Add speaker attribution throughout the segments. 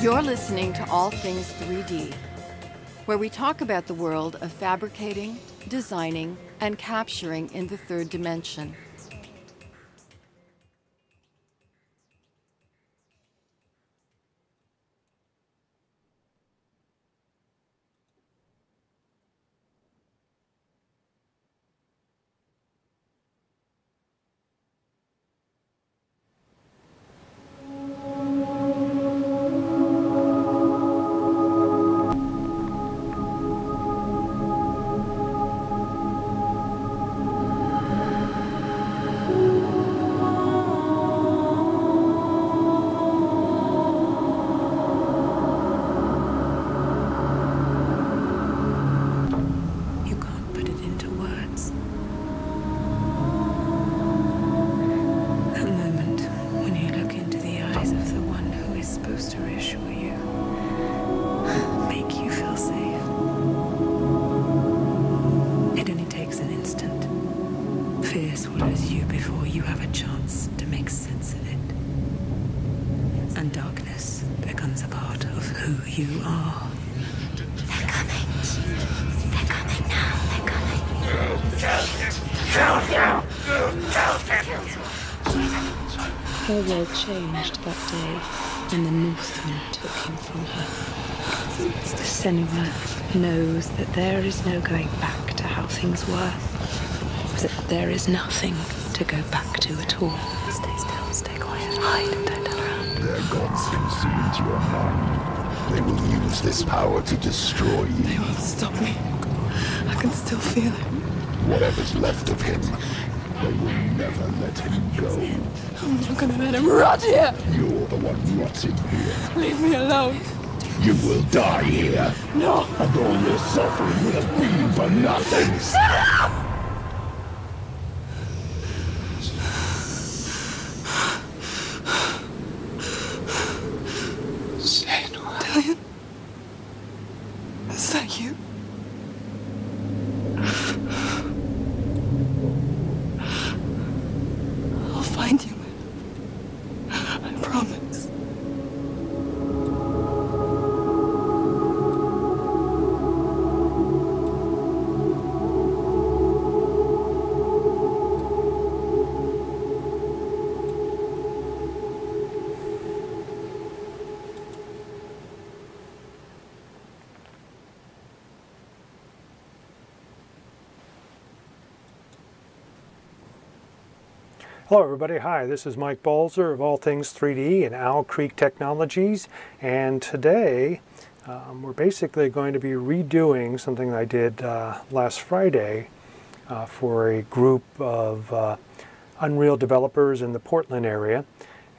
Speaker 1: You're listening to All Things 3D, where we talk about the world of fabricating, designing, and capturing in the third dimension.
Speaker 2: Her world changed that day, and the Northman took him from her. The Senua knows that there is no going back to how things were, that there is nothing to go back to at all. Stay still, stay quiet, hide, don't turn around.
Speaker 3: Their gods can see into your mind. They will use this power to destroy you.
Speaker 4: They won't stop me. I can still feel it.
Speaker 3: Whatever's left of him, they will never let him go.
Speaker 4: I'm not gonna let him rot here!
Speaker 3: You're the one rotting here.
Speaker 4: Leave me alone!
Speaker 3: You will die here.
Speaker 4: No!
Speaker 3: And all your suffering will have been for nothing.
Speaker 4: Shut up!
Speaker 3: Senua.
Speaker 4: Dillion? Is that you? I'll find you. I promise.
Speaker 5: Hello everybody, hi, this is Mike Balzer of All Things 3D and Owl Creek Technologies, and today we're basically going to be redoing something I did last Friday for a group of Unreal developers in the Portland area,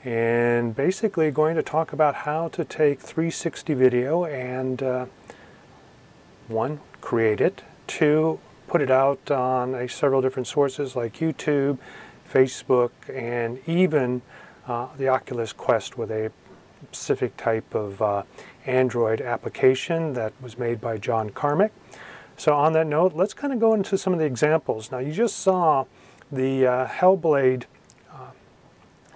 Speaker 5: and basically going to talk about how to take 360 video and one, create it, two, put it out on several different sources like YouTube, Facebook, and even the Oculus Quest with a specific type of Android application that was made by John Carmack. So on that note, let's kind of go into some of the examples. Now you just saw the Hellblade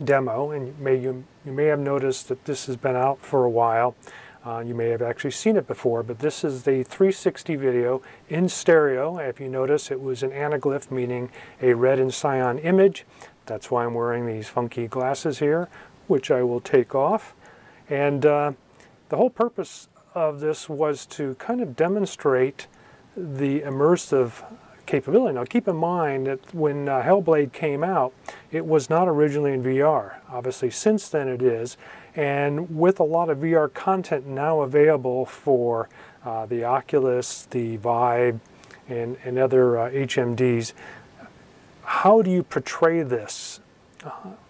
Speaker 5: demo, and you may have noticed that this has been out for a while. You may have actually seen it before, but this is the 360 video in stereo. If you notice, it was an anaglyph, meaning a red and cyan image. That's why I'm wearing these funky glasses here, which I will take off. And the whole purpose of this was to kind of demonstrate the immersive capability. Now keep in mind that when Hellblade came out, it was not originally in VR. Obviously since then it is, and with a lot of VR content now available for the Oculus, the Vive, and other HMDs, how do you portray this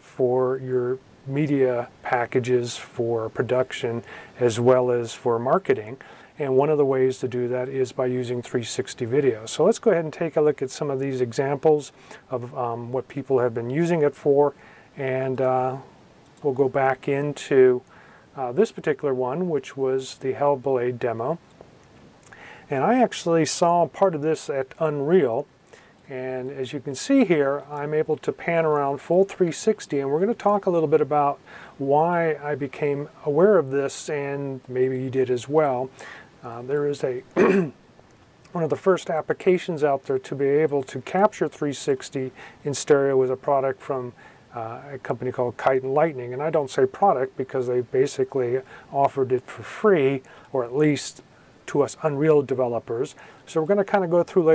Speaker 5: for your media packages for production as well as for marketing? And one of the ways to do that is by using 360 video. So let's go ahead and take a look at some of these examples of what people have been using it for, and we'll go back into this particular one, which was the Hellblade demo. And I actually saw part of this at Unreal, And as you can see here, I'm able to pan around full 360, and we're going to talk a little bit about why I became aware of this, and maybe you did as well. There is a one of the first applications out there to be able to capture 360 in stereo was a product from a company called Kite and Lightning. And I don't say product because they basically offered it for free, or at least to us Unreal developers. So we're going to kind of go through a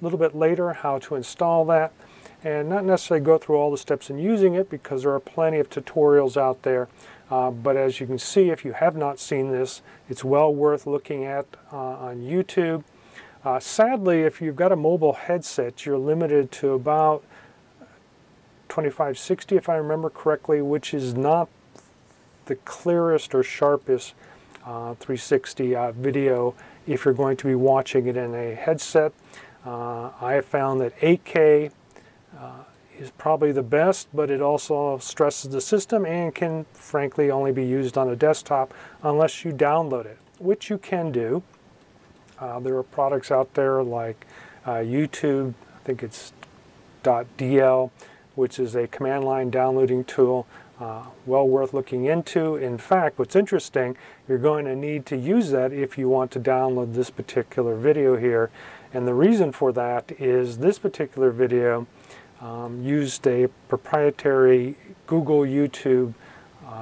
Speaker 5: little bit later how to install that, and not necessarily go through all the steps in using it because there are plenty of tutorials out there. But as you can see, if you have not seen this, it's well worth looking at on YouTube. Sadly, if you've got a mobile headset, you're limited to about 2560, if I remember correctly, which is not the clearest or sharpest 360 video if you're going to be watching it in a headset. I have found that 8K is probably the best, but it also stresses the system and can frankly only be used on a desktop unless you download it, which you can do. There are products out there like YouTube, I think it's .dl, which is a command line downloading tool, well worth looking into. In fact, what's interesting, you're going to need to use that if you want to download this particular video here. And the reason for that is this particular video used a proprietary Google YouTube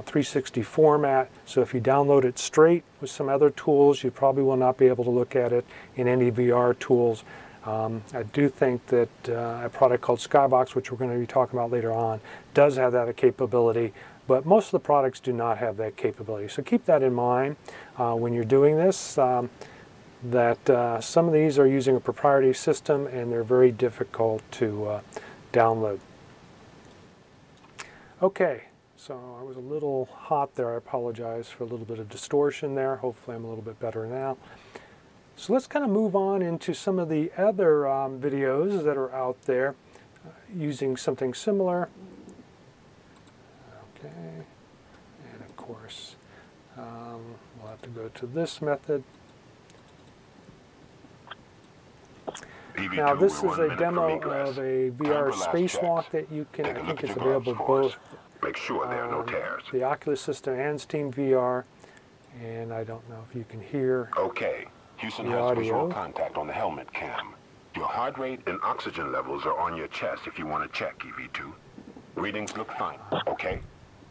Speaker 5: 360 format, so if you download it straight with some other tools, you probably will not be able to look at it in any VR tools. I do think that a product called Skybox, which we're going to be talking about later on, does have that capability, but most of the products do not have that capability. So keep that in mind when you're doing this, that some of these are using a proprietary system and they're very difficult to download. Okay. So I was a little hot there. I apologize for a little bit of distortion there. Hopefully I'm a little bit better now. So let's kind of move on into some of the other videos that are out there using something similar. Okay, and of course we'll have to go to this method. Now this is a demo of a VR Spacewalk that you can, I think it's available both
Speaker 3: Make sure there are no tears.
Speaker 5: the Oculus system and Steam VR, and I don't know if you can hear
Speaker 3: Okay, Houston
Speaker 5: the
Speaker 3: has visual
Speaker 5: audio.
Speaker 3: contact on the helmet cam. Your heart rate and oxygen levels are on your chest if you want to check, EV2. Readings look fine, okay?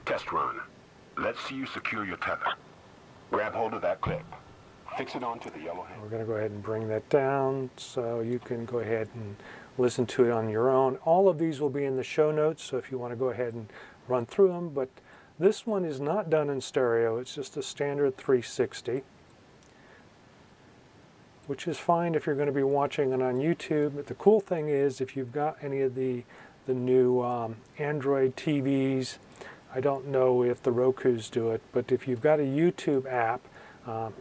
Speaker 3: Test run. Let's see you secure your tether. Grab hold of that clip. Fix it onto the yellow hand.
Speaker 5: We're going to go ahead and bring that down so you can go ahead and listen to it on your own. All of these will be in the show notes, so if you want to go ahead and run through them, but this one is not done in stereo. It's just a standard 360, which is fine if you're going to be watching it on YouTube. But the cool thing is, if you've got any of the new Android TVs, I don't know if the Rokus do it, but if you've got a YouTube app,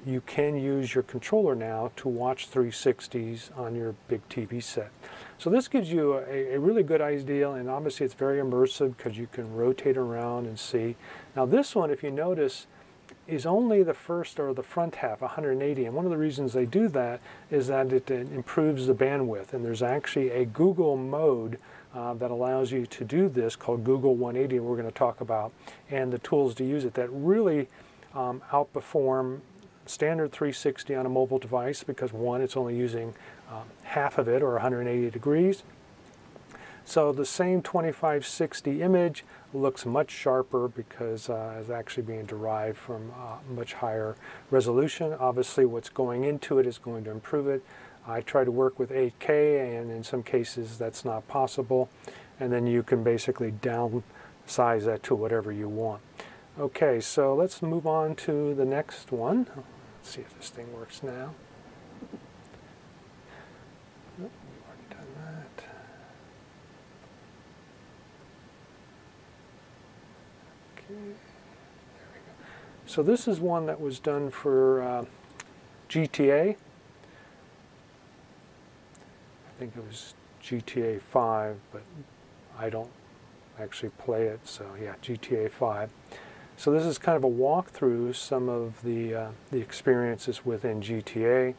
Speaker 5: you can use your controller now to watch 360s on your big TV set. So this gives you a really good idea, and obviously it's very immersive because you can rotate around and see. Now this one, if you notice, is only the first or the front half, 180, and one of the reasons they do that is that it improves the bandwidth, and there's actually a Google mode that allows you to do this called Google 180, and we're going to talk about, and the tools to use it that really outperform standard 360 on a mobile device because one, it's only using half of it, or 180 degrees. So the same 2560 image looks much sharper because it's actually being derived from much higher resolution. Obviously what's going into it is going to improve it. I try to work with 8K, and in some cases that's not possible, and then you can basically downsize that to whatever you want. Okay, so let's move on to the next one. Let's see if this thing works now. Nope, we've already done that. Okay, there we go. So this is one that was done for GTA. I think it was GTA 5, but I don't actually play it, so yeah, GTA 5. So this is kind of a walk through some of the experiences within GTA.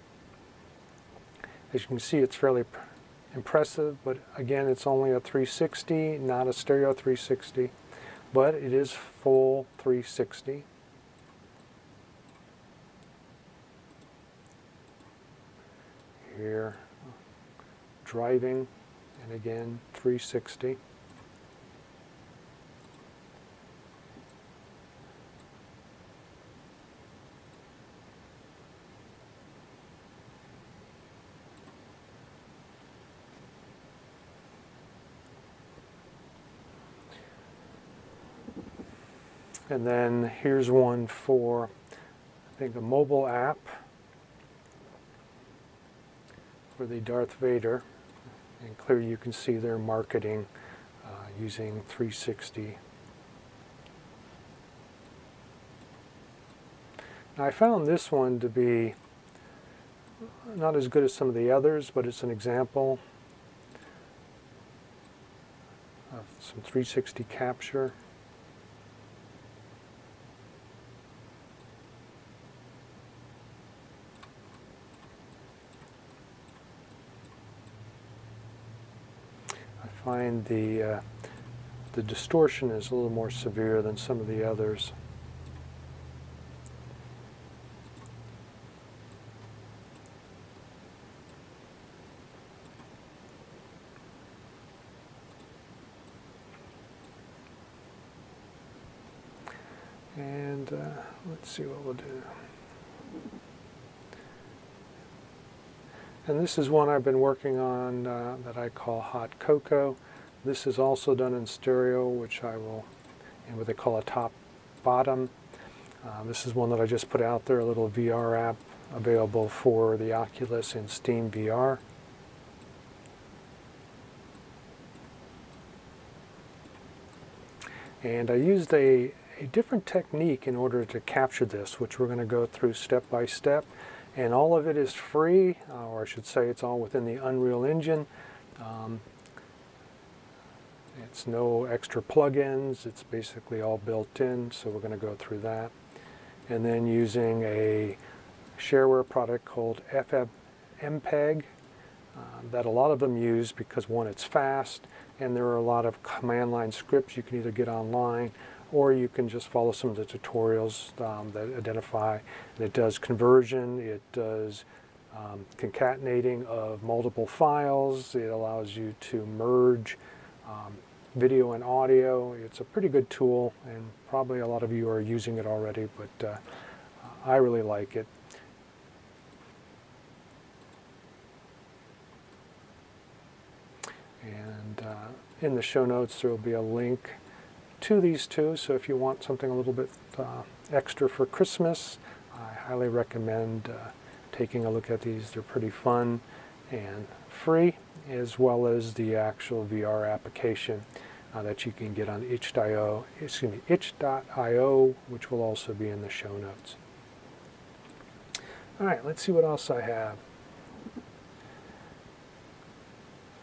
Speaker 5: As you can see, it's fairly impressive, but again, it's only a 360, not a stereo 360, but it is full 360. Here, driving, and again, 360. And then here's one for, I think, a mobile app for the Darth Vader. And clearly you can see their marketing using 360. Now I found this one to be not as good as some of the others, but it's an example of some 360 capture. I find the distortion is a little more severe than some of the others. And let's see what we'll do. And this is one I've been working on that I call Hot Cocoa. This is also done in stereo, which I will, and what they call a top bottom. This is one that I just put out there, a little VR app available for the Oculus and Steam VR. And I used a different technique in order to capture this, which we're going to go through step by step. And all of it is free, or I should say it's all within the Unreal Engine. It's no extra plugins, it's basically all built in, so we're going to go through that. And then using a shareware product called MPEG that a lot of them use because, one, it's fast, and there are a lot of command line scripts you can either get online, or you can just follow some of the tutorials that identify. And it does conversion, it does concatenating of multiple files, it allows you to merge video and audio. It's a pretty good tool, and probably a lot of you are using it already, but I really like it. And in the show notes there will be a link to these two, so if you want something a little bit extra for Christmas, I highly recommend taking a look at these. They're pretty fun and free, as well as the actual VR application that you can get on itch.io, which will also be in the show notes. All right, let's see what else I have.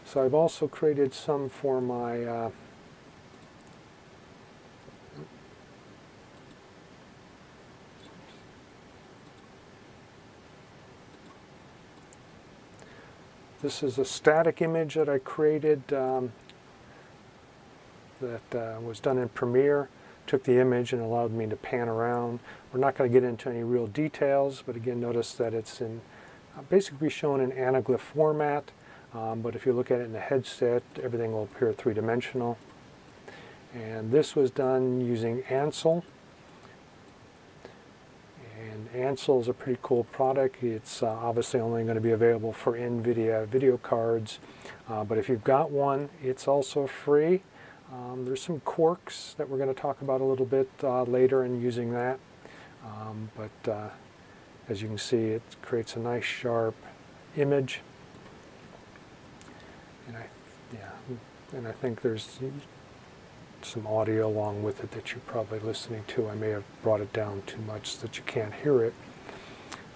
Speaker 5: So I've also created some for my this is a static image that I created that was done in Premiere. Took the image and allowed me to pan around. We're not going to get into any real details, but again, notice that it's in basically shown in anaglyph format. But if you look at it in the headset, everything will appear three-dimensional. And this was done using Ansel. And Ansel is a pretty cool product. It's obviously only going to be available for NVIDIA video cards. But if you've got one, it's also free. There's some quirks that we're going to talk about a little bit later in using that. But as you can see, it creates a nice sharp image. And I think there's some audio along with it that you're probably listening to. I may have brought it down too much so that you can't hear it.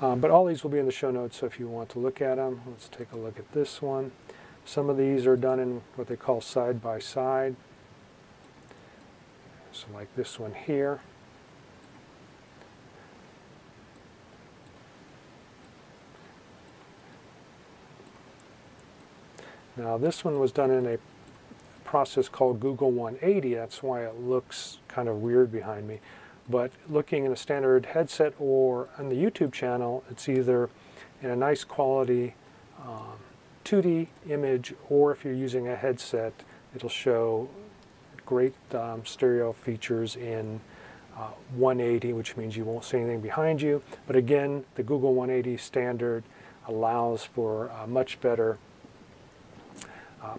Speaker 5: But all these will be in the show notes, so if you want to look at them, let's take a look at this one. Some of these are done in what they call side by side. So like this one here. Now this one was done in a process called Google 180. That's why it looks kind of weird behind me. But looking in a standard headset or on the YouTube channel, it's either in a nice quality 2D image, or if you're using a headset, it'll show great stereo features in 180, which means you won't see anything behind you. But again, the Google 180 standard allows for much better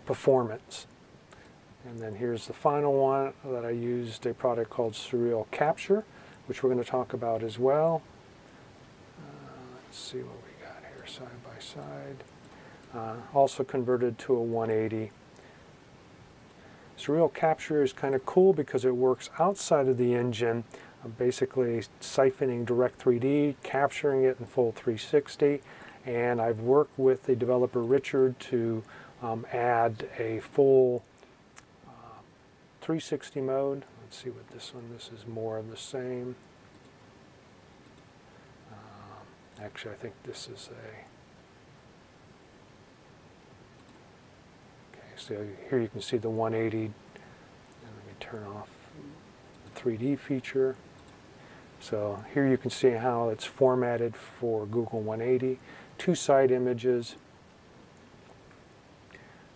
Speaker 5: performance. And then here's the final one that I used, a product called Surreal Capture, which we're going to talk about as well. Let's see what we got here side by side. Also converted to a 180. Surreal Capture is kind of cool because it works outside of the engine, basically siphoning direct 3D, capturing it in full 360. And I've worked with the developer Richard to add a full 360 mode. Let's see what this one, this is more of the same. Actually, I think this is a, okay, so here you can see the 180. And let me turn off the 3D feature. So here you can see how it's formatted for Google 180. Two side images.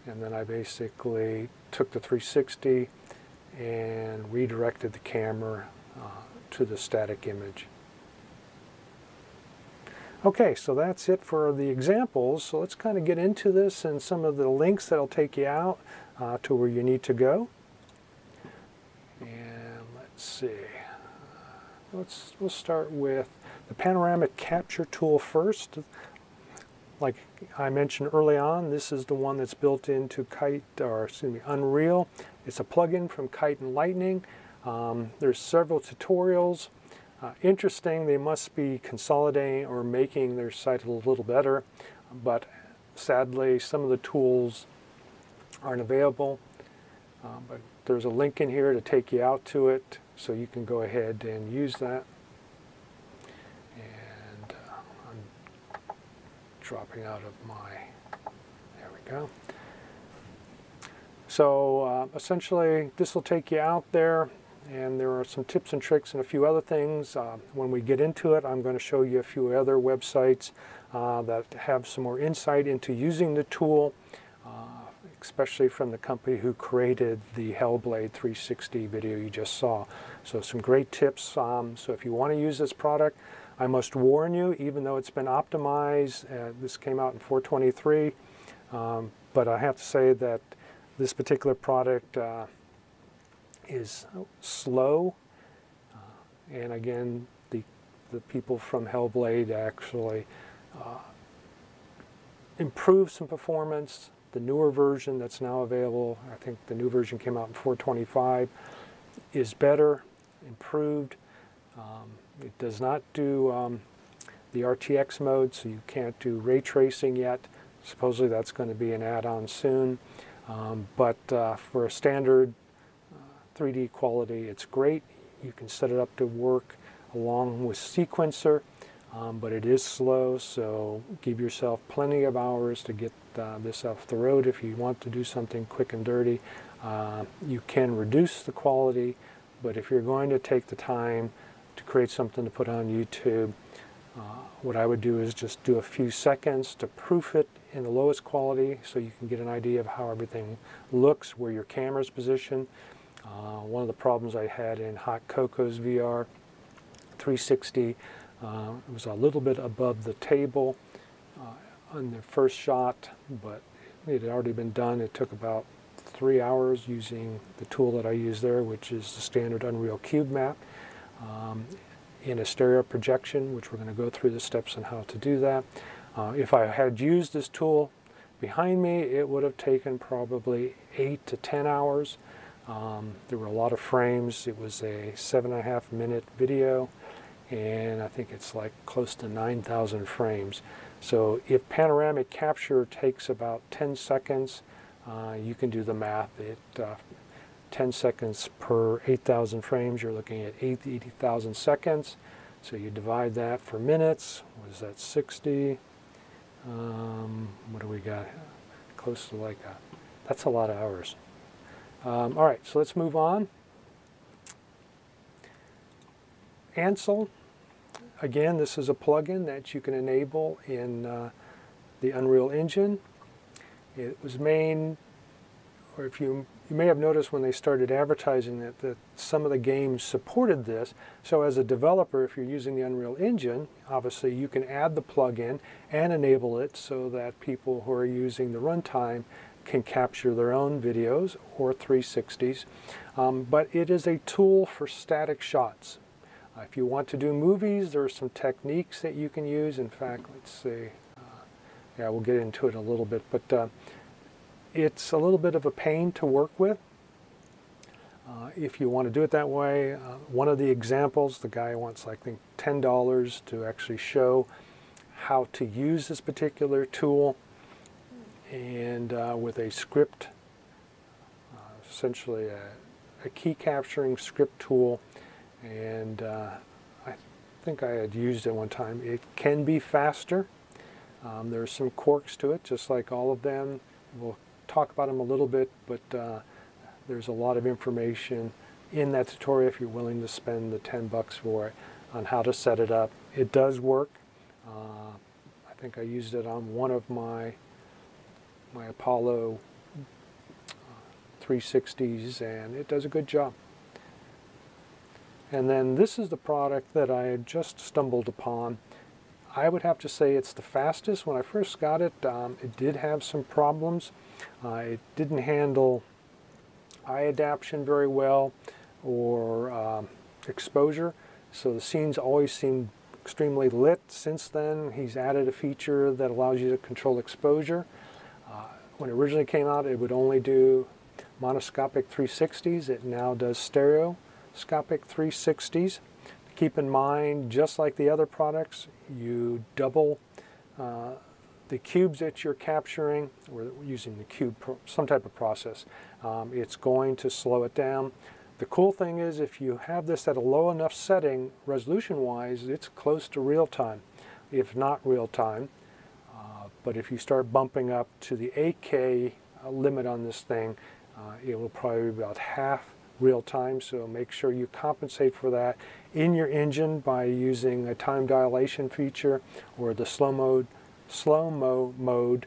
Speaker 5: And then I basically took the 360 and redirected the camera to the static image. Okay, so that's it for the examples. So let's kind of get into this and some of the links that'll take you out to where you need to go. And let's see. We'll start with the Panoramic Capture tool first. Like I mentioned early on, this is the one that's built into Kite, or excuse me, Unreal. It's a plugin from Kite and Lightning. There's several tutorials. Interesting, they must be consolidating or making their site a little better, but sadly some of the tools aren't available. But there's a link in here to take you out to it, so you can go ahead and use that. And I'm dropping out of my, there we go. So essentially this will take you out there, and there are some tips and tricks and a few other things. When we get into it, I'm going to show you a few other websites that have some more insight into using the tool, especially from the company who created the Hellblade 360 video you just saw. So some great tips. So if you want to use this product, I must warn you, even though it's been optimized, this came out in 423, but I have to say that this particular product is slow, and again, the people from Hellblade actually improved some performance. The newer version that's now available, I think the new version came out in 425, is better, improved. It does not do the RTX mode, so you can't do ray tracing yet. Supposedly that's going to be an add-on soon, but for a standard 3D quality, it's great. You can set it up to work along with Sequencer, but it is slow, so give yourself plenty of hours to get this off the road. If you want to do something quick and dirty, you can reduce the quality, but if you're going to take the time to create something to put on YouTube, what I would do is just do a few seconds to proof it in the lowest quality so you can get an idea of how everything looks, where your camera's positioned. One of the problems I had in Hot Coco's VR 360, it was a little bit above the table on the first shot, but it had already been done. It took about 3 hours using the tool that I use there, which is the standard Unreal Cube map, in a stereo projection, which we're going to go through the steps on how to do that. If I had used this tool behind me, it would have taken probably 8 to 10 hours. There were a lot of frames. It was a 7.5 minute video, and I think it's like close to 9,000 frames. So if Panoramic Capture takes about 10 seconds, you can do the math. 10 seconds per 8,000 frames, you're looking at 80,000 seconds. So you divide that for minutes. What is that, 60? What do we got? close to like that's a lot of hours. All right, so let's move on. Ansel, again, this is a plugin that you can enable in the Unreal Engine. It was made, or if you may have noticed when they started advertising it, that some of the games supported this. So as a developer, if you're using the Unreal Engine, obviously you can add the plugin and enable it so that people who are using the runtime can capture their own videos or 360s. But it is a tool for static shots. If you want to do movies, there are some techniques that you can use. In fact, let's see. Yeah, we'll get into it in a little bit. But it's a little bit of a pain to work with. If you want to do it that way, one of the examples, the guy wants, I think, $10 to actually show how to use this particular tool, and with a script, essentially a key capturing script tool. And I think I had used it one time. It can be faster. There's some quirks to it, just like all of them. We'll talk about them a little bit, but there's a lot of information in that tutorial if you're willing to spend the 10 bucks for it on how to set it up. It does work. I think I used it on one of my Apollo 360s, and it does a good job. And then this is the product that I had just stumbled upon. I would have to say it's the fastest. When I first got it, it did have some problems. It didn't handle eye adaptation very well, or exposure, so the scenes always seemed extremely lit. Since then, he's added a feature that allows you to control exposure. When it originally came out, it would only do monoscopic 360s. It now does stereoscopic 360s. Keep in mind, just like the other products, you double the cubes that you're capturing, or using the cube, some type of process. It's going to slow it down. The cool thing is, if you have this at a low enough setting, resolution-wise, it's close to real time, if not real time. But if you start bumping up to the 8K limit on this thing, it will probably be about half real time, so make sure you compensate for that in your engine by using a time dilation feature or the slow-mo mode,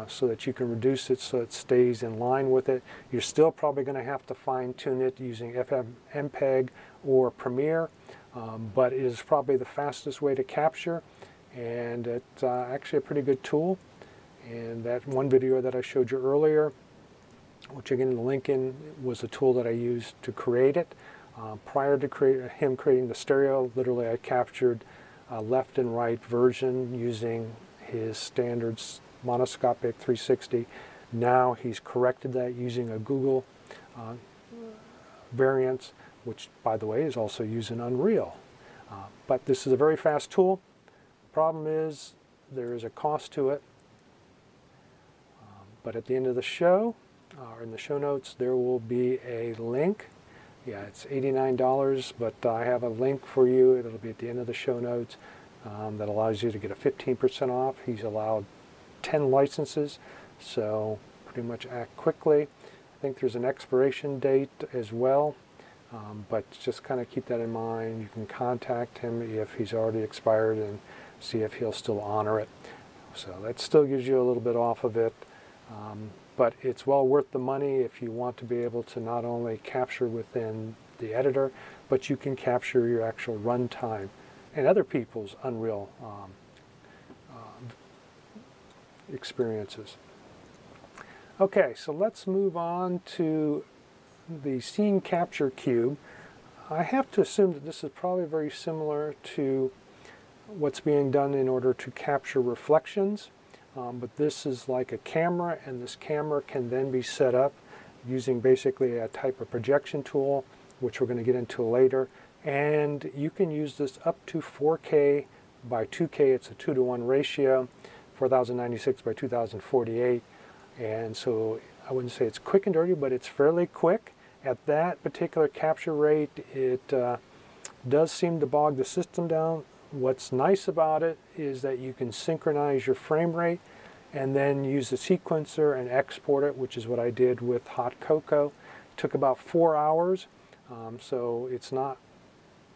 Speaker 5: so that you can reduce it so it stays in line with it. You're still probably going to have to fine-tune it using MPEG or Premiere, but it is probably the fastest way to capture, and it's actually a pretty good tool. And that one video that I showed you earlier, which again the link in, was a tool that I used to create it. Prior to him creating the stereo, literally I captured a left and right version using his standard monoscopic 360. Now he's corrected that using a Google variant, which by the way is also using Unreal. But this is a very fast tool. Problem is there is a cost to it. But at the end of the show, or in the show notes, there will be a link. Yeah, it's $89, but I have a link for you. It'll be at the end of the show notes that allows you to get a 15% off. He's allowed 10 licenses, so pretty much act quickly. I think there's an expiration date as well, but just kind of keep that in mind. You can contact him if he's already expired and see if he'll still honor it. So that still gives you a little bit off of it. But it's well worth the money if you want to be able to not only capture within the editor, but you can capture your actual runtime and other people's Unreal experiences. Okay, so let's move on to the scene capture cube. I have to assume that this is probably very similar to what's being done in order to capture reflections. But this is like a camera, and this camera can then be set up using basically a type of projection tool, which we're going to get into later. And you can use this up to 4K by 2K. It's a 2:1 ratio, 4096 by 2048. And so I wouldn't say it's quick and dirty, but it's fairly quick. At that particular capture rate, it does seem to bog the system down. What's nice about it is that you can synchronize your frame rate. and then use the sequencer and export it, which is what I did with Hot Cocoa. It took about 4 hours, so it's not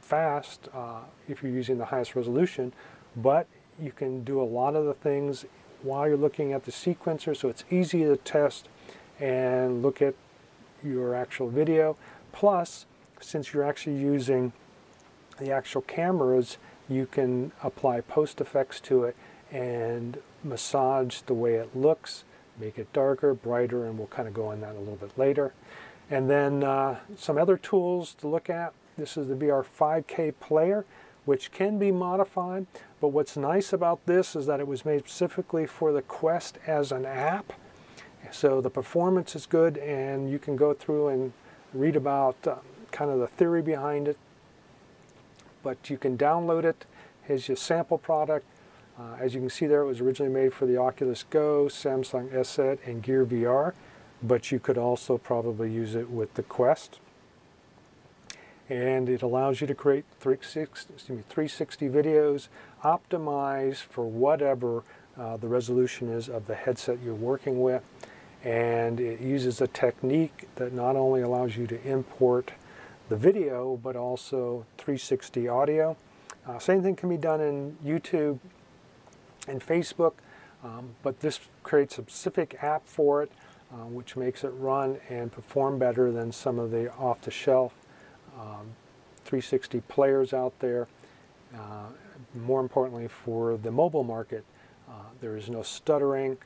Speaker 5: fast if you're using the highest resolution, but you can do a lot of the things while you're looking at the sequencer, so it's easy to test and look at your actual video. Plus, since you're actually using the actual cameras, you can apply post effects to it and massage the way it looks, make it darker, brighter, and we'll kind of go on that a little bit later. And then some other tools to look at. This is the VR 5K player, which can be modified, but what's nice about this is that it was made specifically for the Quest as an app. So the performance is good, and you can go through and read about kind of the theory behind it. But you can download it. Here's your sample product. As you can see there, it was originally made for the Oculus Go, Samsung S7, and Gear VR, but you could also probably use it with the Quest. And it allows you to create 360 videos, optimized for whatever the resolution is of the headset you're working with. And it uses a technique that not only allows you to import the video, but also 360 audio. Same thing can be done in YouTube and Facebook, but this creates a specific app for it, which makes it run and perform better than some of the off-the-shelf 360 players out there. More importantly, for the mobile market, there is no stuttering.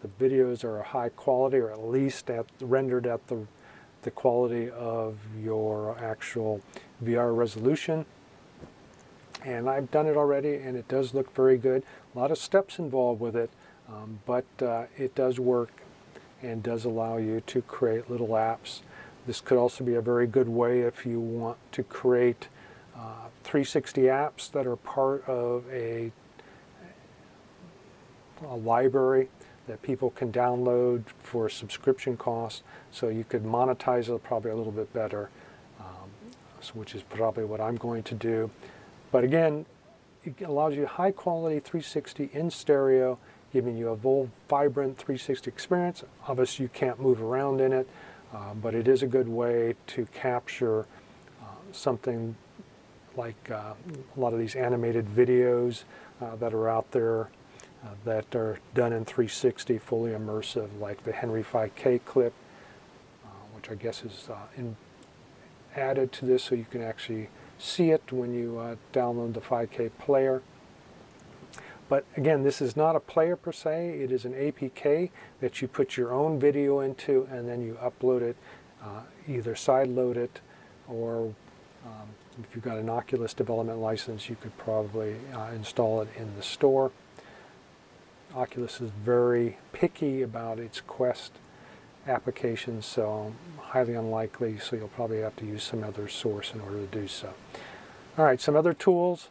Speaker 5: The videos are high quality, or at least rendered at the quality of your actual VR resolution. And I've done it already, and it does look very good. A lot of steps involved with it, but it does work and does allow you to create little apps. This could also be a very good way if you want to create 360 apps that are part of a library that people can download for subscription costs, so you could monetize it probably a little bit better, which is probably what I'm going to do. But again, it allows you high quality 360 in stereo, giving you a full vibrant 360 experience. Obviously you can't move around in it, but it is a good way to capture something like a lot of these animated videos that are out there that are done in 360, fully immersive, like the Henry 5K clip, which I guess is added to this so you can actually see it when you download the 5K player. But again, this is not a player per se, it is an APK that you put your own video into, and then you upload it, either sideload it, or if you've got an Oculus development license, you could probably install it in the store. Oculus is very picky about its Quest applications, so highly unlikely, so you'll probably have to use some other source in order to do so. All right, some other tools.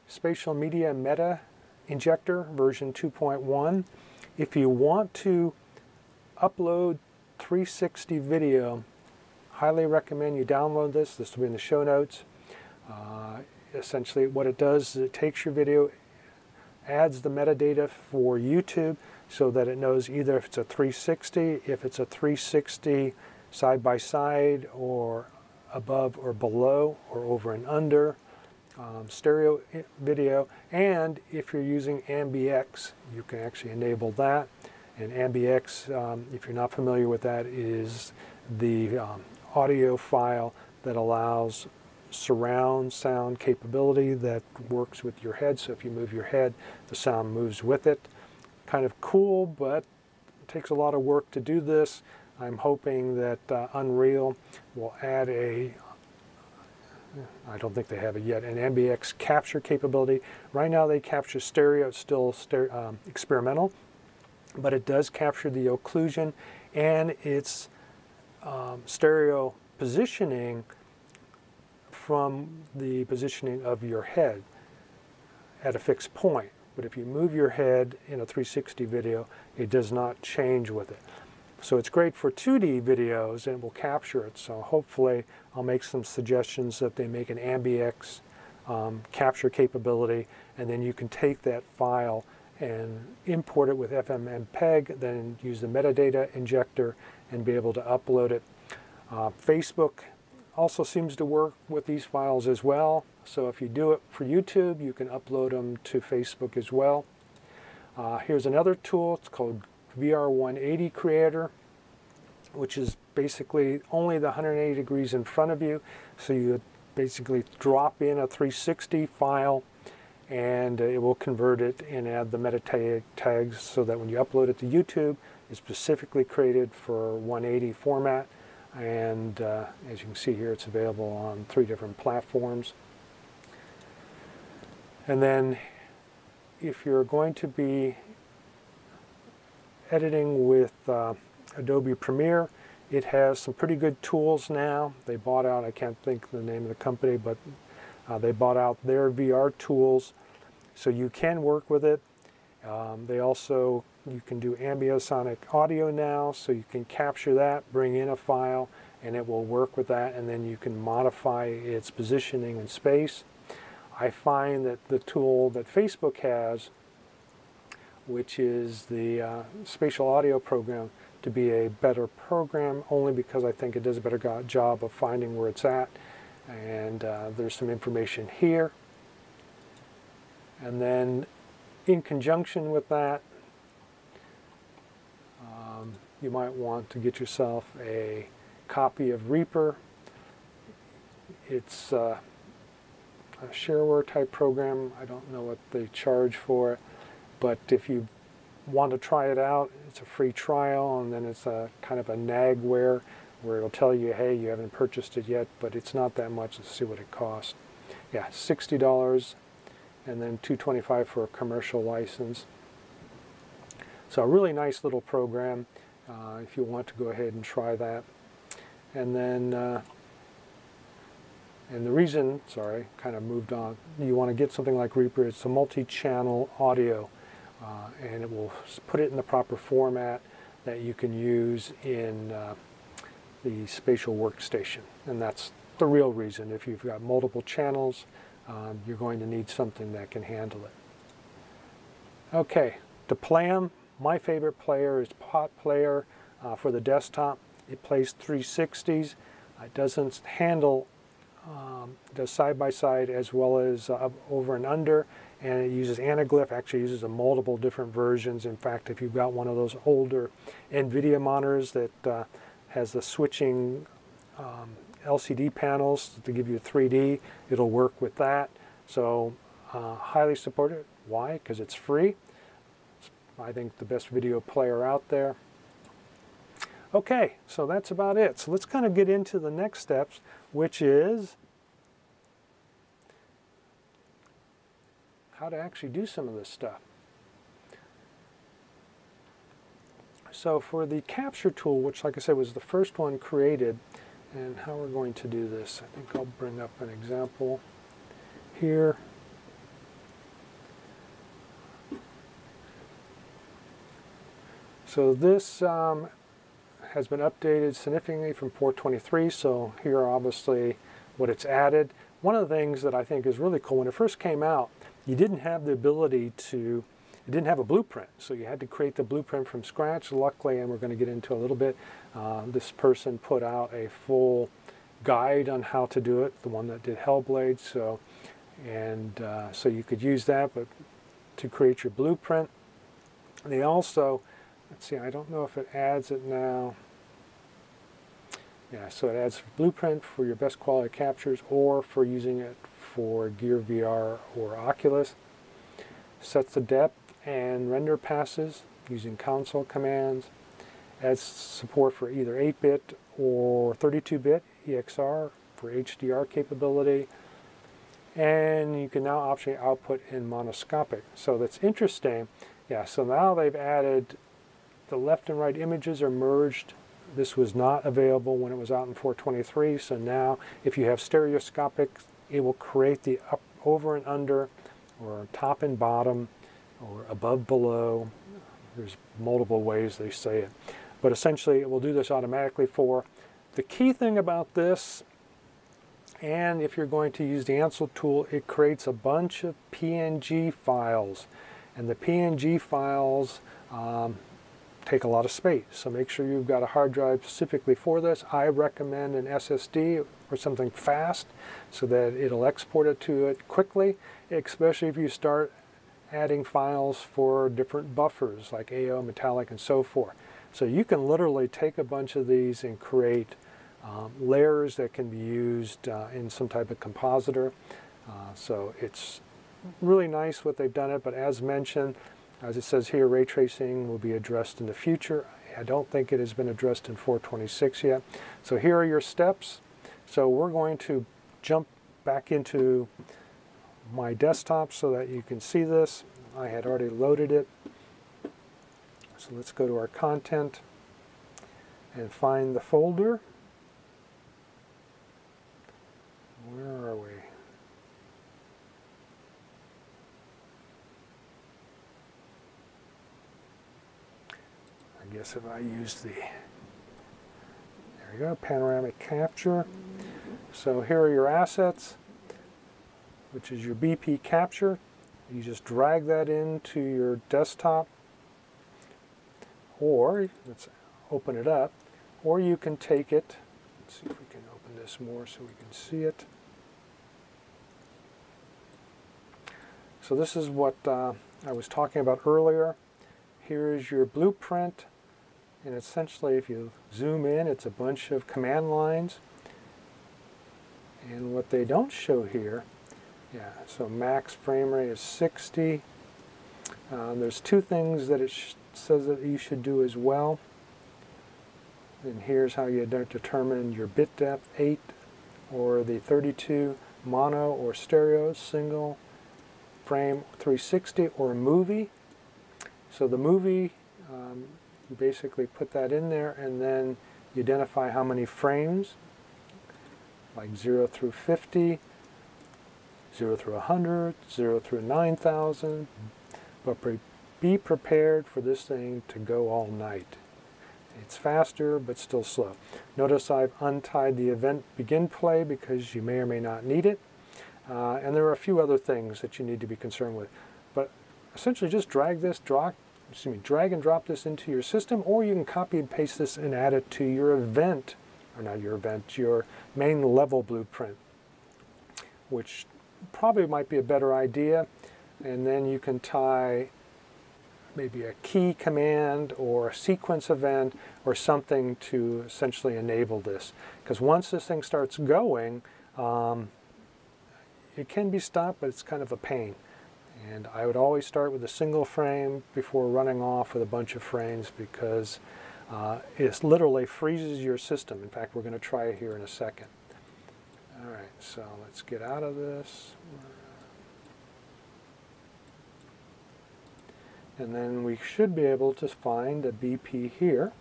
Speaker 5: Spatial Media Meta Injector version 2.1. If you want to upload 360 video, highly recommend you download this. This will be in the show notes. Essentially what it does is it takes your video, adds the metadata for YouTube so that it knows either if it's a 360, if it's a 360 side by side, or above or below, or over and under, stereo video. And if you're using AmbiX, you can actually enable that. And AmbiX, if you're not familiar with that, is the audio file that allows surround sound capability that works with your head. So if you move your head, the sound moves with it. Kind of cool, but it takes a lot of work to do this. I'm hoping that Unreal will add a, I don't think they have it yet, an AmbiX capture capability. Right now they capture stereo, it's still experimental, but it does capture the occlusion and its stereo positioning from the positioning of your head at a fixed point. But if you move your head in a 360 video, it does not change with it. So it's great for 2D videos and will capture it. So hopefully I'll make some suggestions that they make an AmbiX capture capability, and then you can take that file and import it with FFmpeg, then use the metadata injector and be able to upload it. Facebook also seems to work with these files as well. So if you do it for YouTube, you can upload them to Facebook as well. Here's another tool. It's called VR180 Creator, which is basically only the 180 degrees in front of you. So you basically drop in a 360 file and it will convert it and add the metadata tags so that when you upload it to YouTube, it's specifically created for 180 format. And as you can see here, it's available on 3 different platforms. And then if you're going to be editing with Adobe Premiere, it has some pretty good tools now. They bought out, I can't think of the name of the company, but they bought out their VR tools, so you can work with it. You can do ambisonic audio now, so you can capture that, bring in a file, and it will work with that, and then you can modify its positioning in space. I find that the tool that Facebook has, which is the Spatial audio program, to be a better program, only because I think it does a better job of finding where it's at. And there's some information here. And then in conjunction with that, you might want to get yourself a copy of Reaper. It's a shareware type program. I don't know what they charge for it, but if you want to try it out, it's a free trial, and then it's a kind of a nagware where it'll tell you, hey, you haven't purchased it yet, but it's not that much. Let's see what it costs. Yeah, $60, and then $225 for a commercial license. So a really nice little program if you want to go ahead and try that. And then, and the reason, sorry, kind of moved on, you want to get something like Reaper. It's a multi-channel audio, and it will put it in the proper format that you can use in the Spatial Workstation. And that's the real reason. If you've got multiple channels, you're going to need something that can handle it. Okay, to play them, my favorite player is Pot Player for the desktop. It plays 360s. It doesn't handle, does side-by-side as well as over and under, and it uses anaglyph, actually uses multiple different versions. In fact, if you've got one of those older NVIDIA monitors that has the switching LCD panels to give you 3D, it'll work with that. So highly support it. Why? Because it's free. It's, I think, the best video player out there. Okay, so that's about it. So let's kind of get into the next steps, which is how to actually do some of this stuff. So for the capture tool, which, like I said, was the first one created, and how we're going to do this, I think I'll bring up an example here. So this has been updated significantly from 4.23, so here are obviously what it's added. One of the things that I think is really cool, when it first came out, you didn't have the ability to, it didn't have a blueprint, so you had to create the blueprint from scratch. Luckily, and we're going to get into a little bit, this person put out a full guide on how to do it, the one that did Hellblade, so, and so you could use that, but to create your blueprint. They also, let's see, I don't know if it adds it now. Yeah, so it adds blueprint for your best quality captures or for using it for Gear VR or Oculus. Sets the depth and render passes using console commands. Adds support for either 8-bit or 32-bit EXR for HDR capability. And you can now optionally output in monoscopic. So that's interesting. Yeah, so now they've added the left and right images are merged. This was not available when it was out in 4.23, so now if you have stereoscopic, it will create the up, over and under, or top and bottom, or above, below. There's multiple ways they say it. But essentially it will do this automatically for. The key thing about this, and if you're going to use the Ansel tool, it creates a bunch of PNG files. and the PNG files take a lot of space. So make sure you've got a hard drive specifically for this. I recommend an SSD or something fast so that it'll export it to it quickly, especially if you start adding files for different buffers like AO, metallic, and so forth. So you can literally take a bunch of these and create layers that can be used in some type of compositor. So it's really nice what they've done it, but as mentioned, as it says here, ray tracing will be addressed in the future. I don't think it has been addressed in 426 yet. So here are your steps. So we're going to jump back into my desktop so that you can see this. I had already loaded it. So let's go to our content and find the folder. Where are we? I guess if I use the, there we go, Panoramic Capture. So here are your assets, which is your BP capture. You just drag that into your desktop, or let's open it up, or you can take it, let's see if we can open this more so we can see it. So this is what I was talking about earlier. Here is your blueprint, and essentially if you zoom in, it's a bunch of command lines. And what they don't show here, yeah, so max frame rate is 60. There's two things that it says that you should do as well. And here's how you determine your bit depth, 8 or the 32 mono or stereo, single frame 360 or movie. So the movie, you basically put that in there, and then you identify how many frames, like 0 through 50, 0 through 100, 0 through 9,000, but be prepared for this thing to go all night. It's faster, but still slow. Notice I've untied the event begin play because you may or may not need it. And there are a few other things that you need to be concerned with. But essentially just drag and drop this into your system, or you can copy and paste this and add it to your event, or not your event, your main level blueprint, which probably might be a better idea. And then you can tie maybe a key command or a sequence event or something to essentially enable this. Because once this thing starts going, it can be stopped, but it's kind of a pain. And I would always start with a single frame before running off with a bunch of frames, because it literally freezes your system. In fact, we're going to try it here in a second. All right, so let's get out of this. And then we should be able to find a BP here,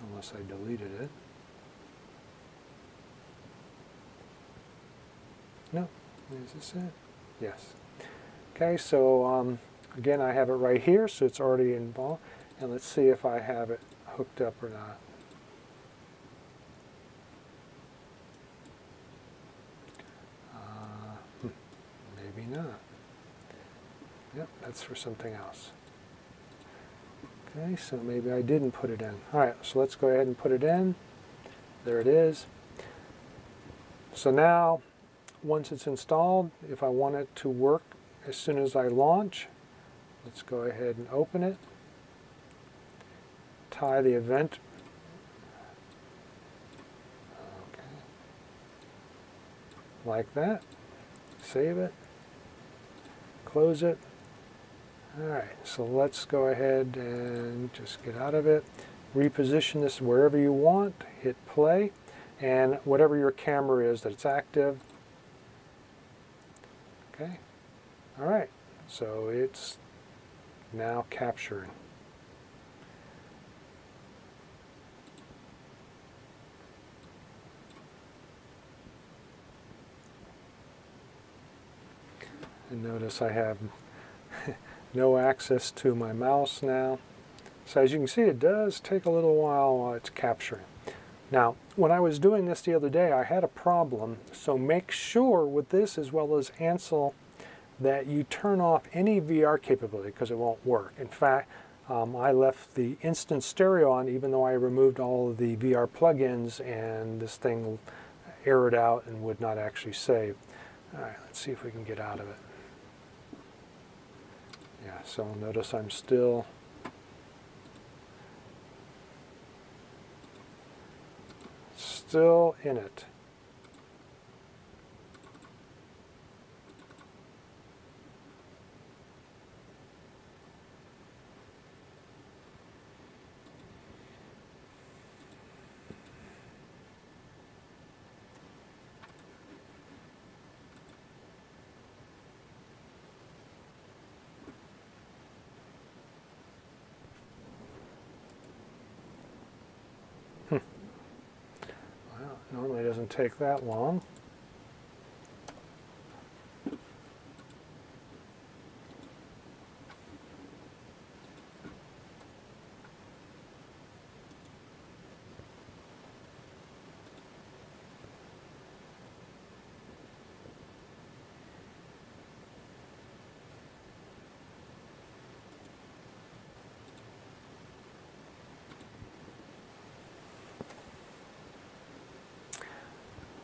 Speaker 5: unless I deleted it. No, is this it? Yes. Okay, so again, I have it right here, so it's already involved. And let's see if I have it hooked up or not. Maybe not. Yep, that's for something else. Okay, so maybe I didn't put it in. All right, so let's go ahead and put it in. There it is. So now, once it's installed, if I want it to work as soon as I launch, let's go ahead and open it. Tie the event. Okay. Like that. Save it. Close it. Alright, so let's go ahead and just get out of it. Reposition this wherever you want. Hit play. And whatever your camera is that it's active. Okay. Alright, so it's now capturing. And notice I have no access to my mouse now. So as you can see, it does take a little while it's capturing. Now, when I was doing this the other day, I had a problem. So make sure with this, as well as Ansel, that you turn off any VR capability because it won't work. In fact, I left the instant stereo on even though I removed all of the VR plugins, and this thing errored out and would not actually save. All right, let's see if we can get out of it. Yeah, so notice I'm still in it. Normally it doesn't take that long.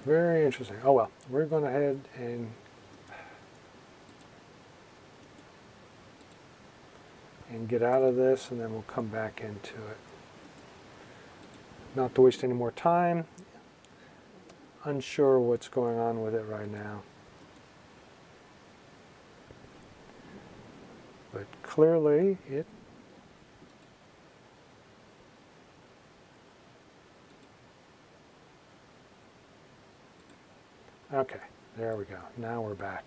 Speaker 5: Very interesting. Oh well, we're going ahead and get out of this, and then we'll come back into it. Not to waste any more time. Unsure what's going on with it right now. But clearly it okay, there we go. Now we're back.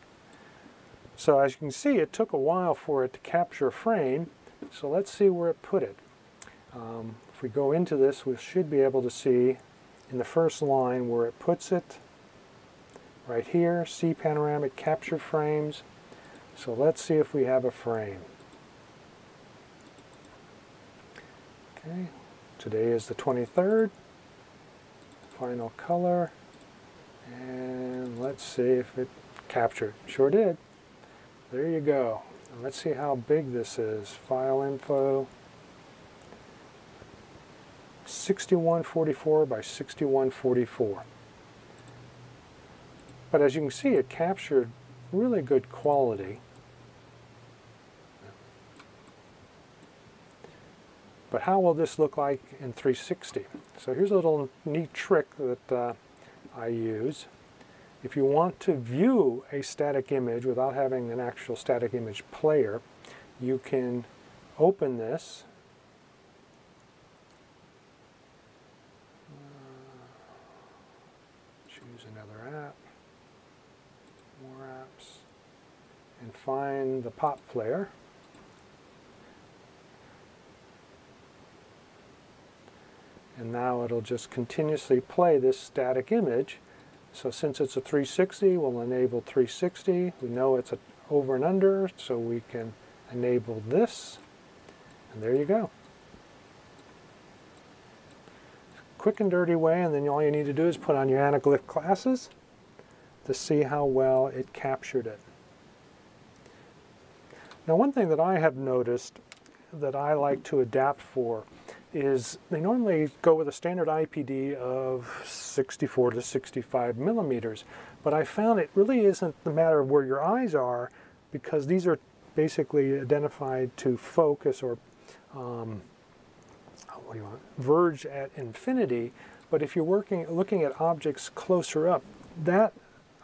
Speaker 5: So as you can see, it took a while for it to capture a frame. So let's see where it put it. If we go into this, we should be able to see in the first line where it puts it. Right here, see panoramic capture frames. So let's see if we have a frame. Okay, today is the 23rd. Final color. And let's see if it captured. Sure did. There you go. And let's see how big this is. File info. 6144 by 6144. But as you can see, it captured really good quality. But how will this look like in 360? So here's a little neat trick that I use. If you want to view a static image without having an actual static image player, you can open this. Choose another app, more apps, and find the pop player. And now it'll just continuously play this static image. So since it's a 360, we'll enable 360. We know it's over and under, so we can enable this. And there you go. Quick and dirty way, and then all you need to do is put on your anaglyph glasses to see how well it captured it. Now one thing that I have noticed that I like to adapt for is they normally go with a standard IPD of 64 to 65 millimeters, but I found it really isn't the matter of where your eyes are, because these are basically identified to focus or what do you want, verge at infinity. But if you're looking at objects closer up, that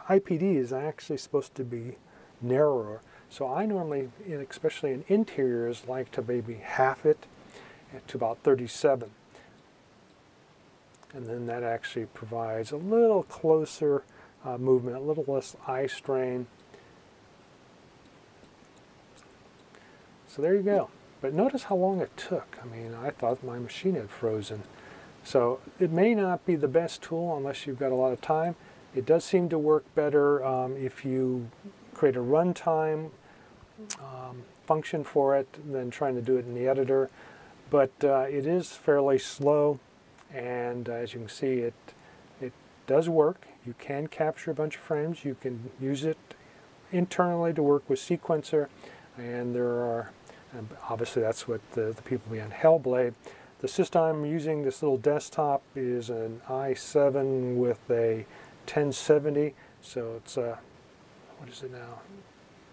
Speaker 5: IPD is actually supposed to be narrower. So I normally, especially in interiors, like to maybe half it to about 37. And then that actually provides a little closer movement, a little less eye strain. So there you go. But notice how long it took. I mean, I thought my machine had frozen. So it may not be the best tool unless you've got a lot of time. It does seem to work better if you create a runtime function for it than trying to do it in the editor. But it is fairly slow, and as you can see, it does work. You can capture a bunch of frames. You can use it internally to work with sequencer, and there are, and obviously that's what the people behind Hellblade. The system I'm using, this little desktop, is an i7 with a 1070, so it's what is it now,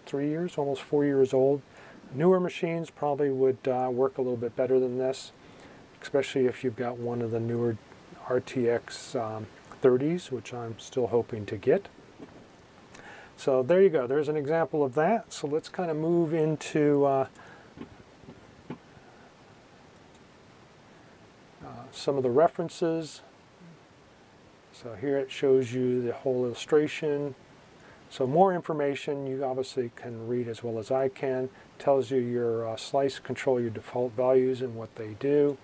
Speaker 5: 3 years, almost 4 years old. Newer machines probably would work a little bit better than this, especially if you've got one of the newer RTX 30s, which I'm still hoping to get. So there you go, there's an example of that. So let's kind of move into some of the references. So here it shows you the whole illustration. So more information you obviously can read as well as I can. Tells you your slice control, your default values and what they do.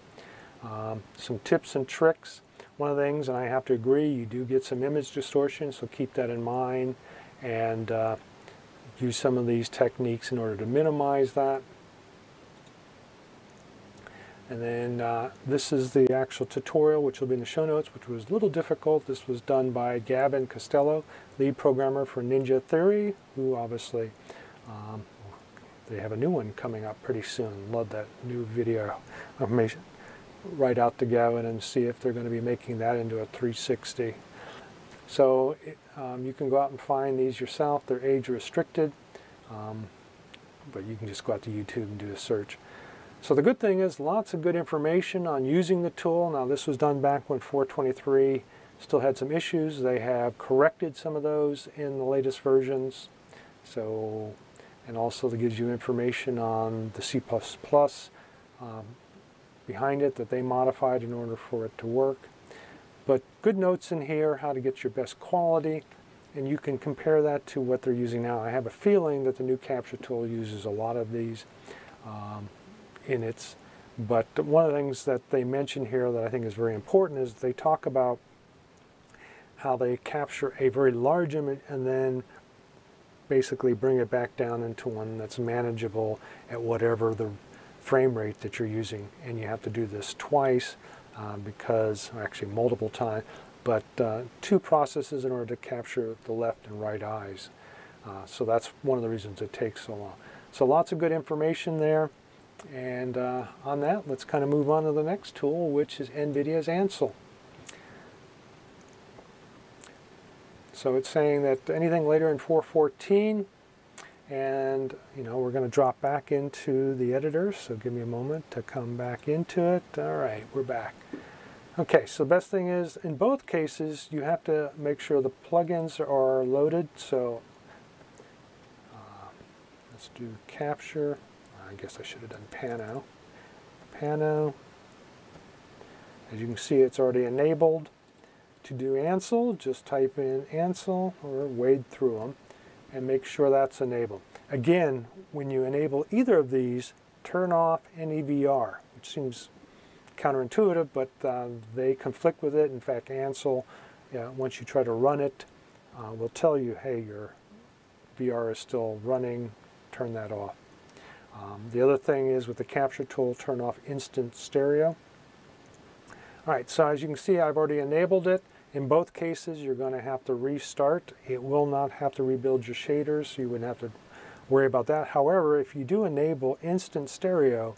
Speaker 5: Some tips and tricks. One of the things, and I have to agree, you do get some image distortion, so keep that in mind, and use some of these techniques in order to minimize that. And then this is the actual tutorial, which will be in the show notes, which was a little difficult. This was done by Gavin Costello, lead programmer for Ninja Theory, who obviously, they have a new one coming up pretty soon. Love that new video information. Right out to Gavin and see if they're going to be making that into a 360. So you can go out and find these yourself. They're age restricted, but you can just go out to YouTube and do a search. So the good thing is lots of good information on using the tool. Now this was done back when 423 still had some issues. They have corrected some of those in the latest versions. So, and also it gives you information on the C++ behind it that they modified in order for it to work. But good notes in here, how to get your best quality, and you can compare that to what they're using now. I have a feeling that the new capture tool uses a lot of these in its, but one of the things that they mention here that I think is very important is they talk about how they capture a very large image and then basically bring it back down into one that's manageable at whatever the frame rate that you're using. And you have to do this twice because, or actually multiple times, but two processes in order to capture the left and right eyes. So that's one of the reasons it takes so long. So lots of good information there. And on that, let's kind of move on to the next tool, which is NVIDIA's Ansel. So it's saying that anything later in 4.14, and you know, we're going to drop back into the editor, so give me a moment to come back into it. All right, we're back. Okay, so the best thing is, in both cases, you have to make sure the plugins are loaded. So let's do Capture. I guess I should have done Pano. Pano. As you can see, it's already enabled. To do Ansel, just type in Ansel or wade through them and make sure that's enabled. Again, when you enable either of these, turn off NEVR, which seems counterintuitive, but they conflict with it. In fact, Ansel, once you try to run it, will tell you, hey, your VR is still running, turn that off. The other thing is with the capture tool, turn off instant stereo. All right, so as you can see, I've already enabled it. In both cases, you're going to have to restart. It will not have to rebuild your shaders, so you wouldn't have to worry about that. However, if you do enable instant stereo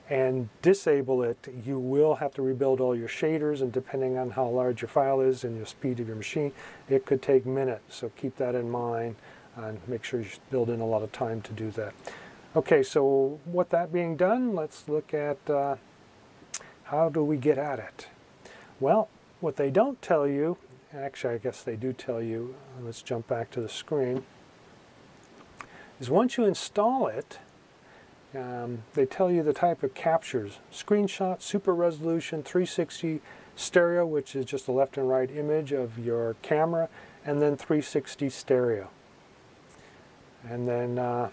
Speaker 5: and disable it, you will have to rebuild all your shaders, and depending on how large your file is and the speed of your machine, it could take minutes. So keep that in mind and make sure you build in a lot of time to do that. Okay, so with that being done, let's look at how do we get at it. Well, what they don't tell you, actually I guess they do tell you, let's jump back to the screen, is once you install it, they tell you the type of captures: screenshot, super resolution, 360 stereo, which is just a left and right image of your camera, and then 360 stereo. And then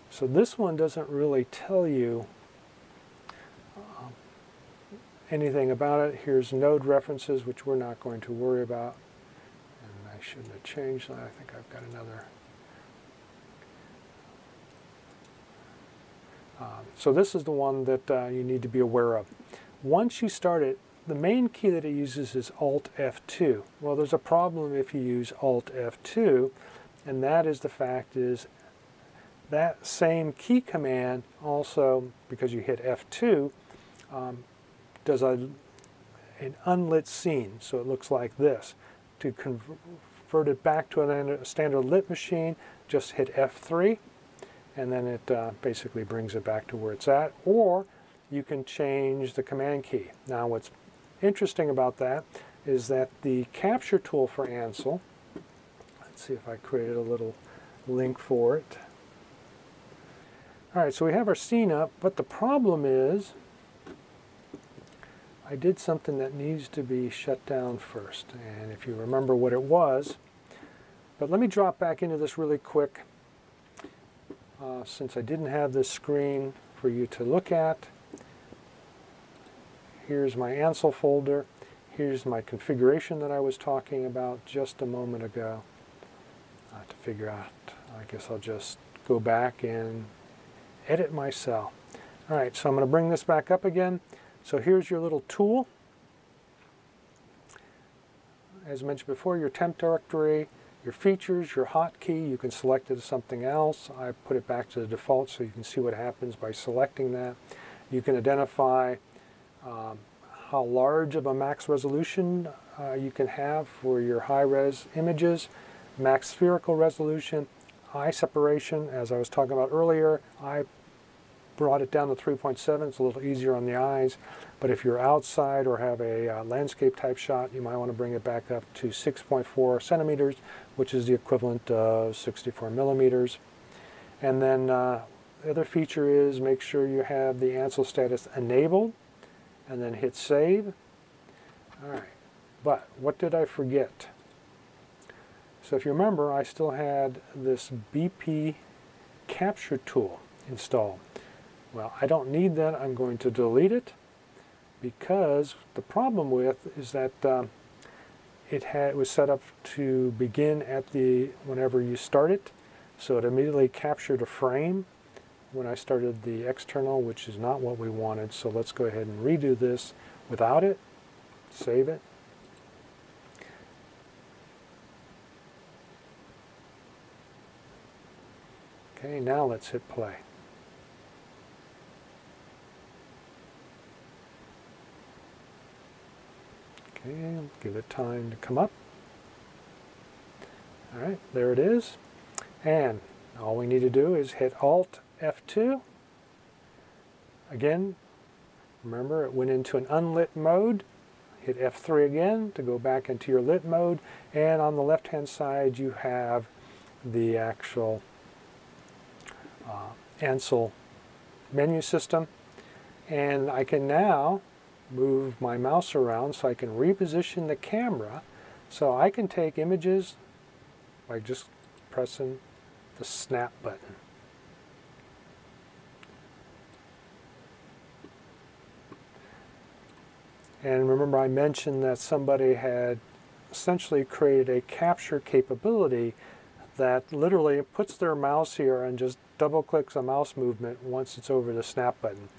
Speaker 5: so this one doesn't really tell you anything about it. Here's node references, which we're not going to worry about. And I shouldn't have changed that. I think I've got another. So this is the one that you need to be aware of. Once you start it, the main key that it uses is Alt F2. Well, there's a problem if you use Alt F2, and that is the fact is that same key command also, because you hit F2, does an unlit scene. So it looks like this. To convert it back to a standard lit machine, just hit F3, and then it basically brings it back to where it's at. Or you can change the command key. Now what's interesting about that is that the capture tool for Ansel, let's see if I created a little link for it. Alright, so we have our scene up, but the problem is I did something that needs to be shut down first, and if you remember what it was, but let me drop back into this really quick since I didn't have this screen for you to look at. Here's my Ansel folder. Here's my configuration that I was talking about just a moment ago. I have to figure out, I guess I'll just go back and edit my cell. Alright, so I'm going to bring this back up again. So here's your little tool. As mentioned before, your temp directory, your features, your hotkey, you can select it as something else. I put it back to the default so you can see what happens by selecting that. You can identify how large of a max resolution you can have for your high-res images, max spherical resolution, eye separation, as I was talking about earlier. I brought it down to 3.7. It's a little easier on the eyes, but if you're outside or have a landscape type shot, you might want to bring it back up to 6.4 centimeters, which is the equivalent of 64 millimeters. And then the other feature is make sure you have the Ansel status enabled, and then hit save. Alright, but what did I forget? So if you remember, I still had this BP capture tool installed. Well, I don't need that. I'm going to delete it because the problem with is that it was set up to begin at whenever you start it. So it immediately captured a frame when I started the external, which is not what we wanted. So let's go ahead and redo this without it. Save it. Okay, now let's hit play. Okay, give it time to come up. All right, there it is. And all we need to do is hit Alt F2. Again, remember it went into an unlit mode. Hit F3 again to go back into your lit mode. And on the left-hand side, you have the actual Ansel menu system. And I can now move my mouse around so I can reposition the camera so I can take images by just pressing the snap button. And remember I mentioned that somebody had essentially created a capture capability that literally puts their mouse here and just double clicks a mouse movement once it's over the snap button.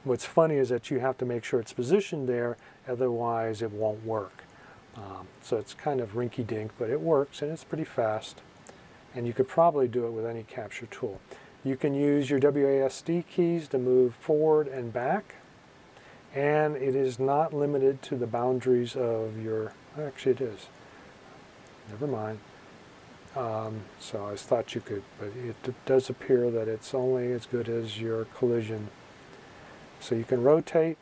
Speaker 5: What's funny is that you have to make sure it's positioned there, otherwise it won't work. So it's kind of rinky-dink, but it works and it's pretty fast. And you could probably do it with any capture tool. You can use your WASD keys to move forward and back. And it is not limited to the boundaries of your, actually it is. Never mind. So I thought you could, but it does appear that it's only as good as your collision. So you can rotate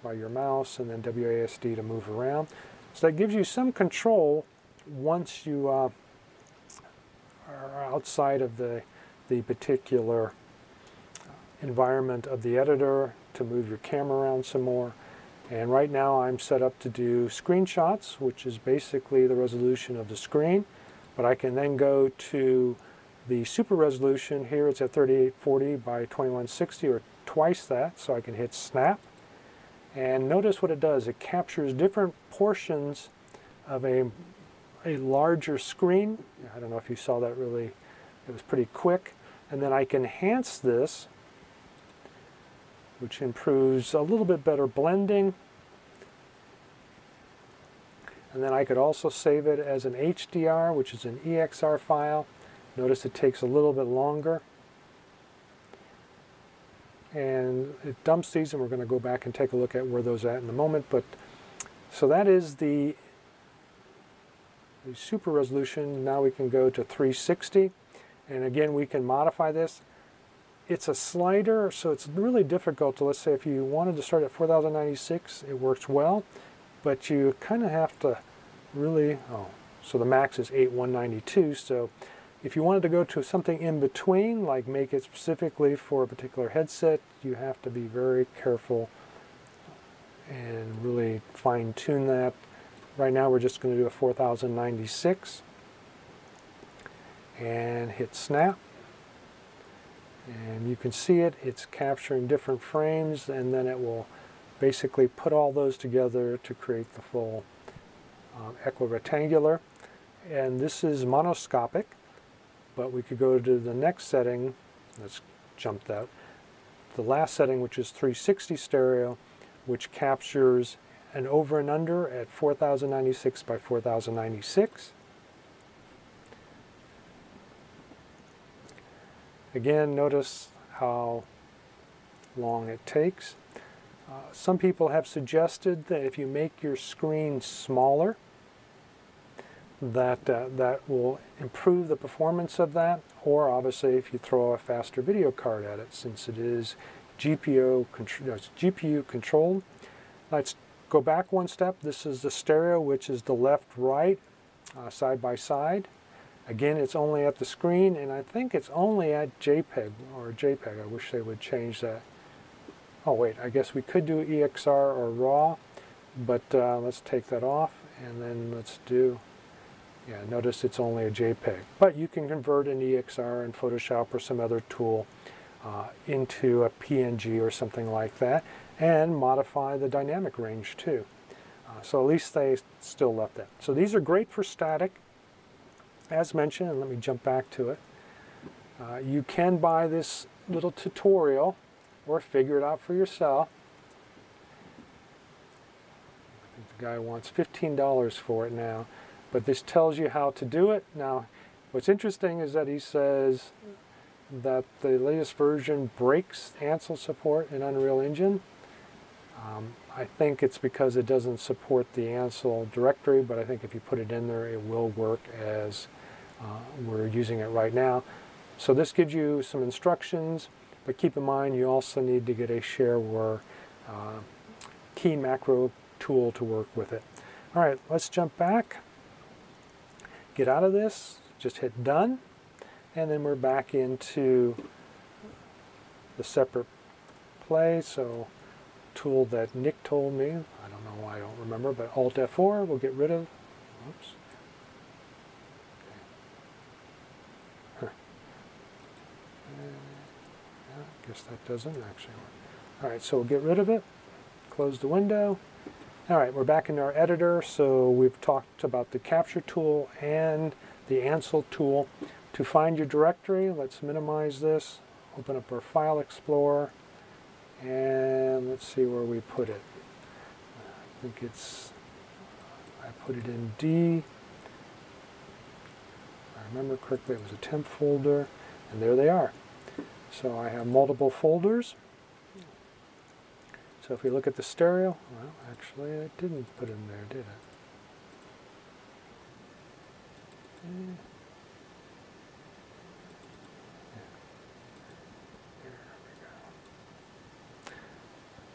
Speaker 5: by your mouse and then WASD to move around. So that gives you some control once you are outside of the particular environment of the editor to move your camera around some more. And right now I'm set up to do screenshots, which is basically the resolution of the screen. But I can then go to the super resolution. Here it's at 3840 by 2160, or twice that, so I can hit snap. And notice what it does. It captures different portions of a larger screen. I don't know if you saw that really. It was pretty quick. And then I can enhance this, which improves a little bit better blending. And then I could also save it as an HDR, which is an EXR file. Notice it takes a little bit longer. And it dumps these, and we're going to go back and take a look at where those are at in a moment. But so that is the super resolution. Now we can go to 360, and again we can modify this. It's a slider, so it's really difficult to, let's say if you wanted to start at 4096, it works well, but you kind of have to really, so the max is 8192, so if you wanted to go to something in between, like make it specifically for a particular headset, you have to be very careful and really fine-tune that. Right now we're just going to do a 4096 and hit snap. And you can see it's capturing different frames, and then it will basically put all those together to create the full equirectangular. And this is monoscopic, but we could go to the next setting. Let's jump that. The last setting, which is 360 stereo, which captures an over and under at 4096 by 4096. Again, notice how long it takes. Some people have suggested that if you make your screen smaller, that will improve the performance of that, or obviously if you throw a faster video card at it, since it is GPU controlled. Let's go back one step. This is the stereo, which is the left-right, side by side. Again, it's only at the screen, and I think it's only at JPEG or JPEG. I wish they would change that. Oh wait, I guess we could do EXR or RAW, but let's take that off, and then let's do, yeah, notice it's only a JPEG. But you can convert an EXR in Photoshop or some other tool into a PNG or something like that, and modify the dynamic range too. So at least they still left that. So these are great for static. As mentioned, and let me jump back to it, you can buy this little tutorial or figure it out for yourself. I think the guy wants $15 for it now, but this tells you how to do it. Now, what's interesting is that he says that the latest version breaks Ansel support in Unreal Engine. I think it's because it doesn't support the Ansel directory, but I think if you put it in there, it will work as we're using it right now. So this gives you some instructions, but keep in mind you also need to get a shareware key macro tool to work with it. All right, let's jump back, get out of this, just hit done, and then we're back into the separate play. So tool that Nick told me, I don't know why I don't remember, but Alt F4 will get rid of, oops. Huh. Yeah, I guess that doesn't actually work. All right, so we'll get rid of it, close the window. All right, we're back in our editor, so we've talked about the capture tool and the Ansel tool. To find your directory, let's minimize this, open up our File Explorer, and let's see where we put it. I think it's, I put it in D. If I remember correctly, it was a temp folder, and there they are. So I have multiple folders. So if we look at the stereo, well, actually I didn't put it in there, did I?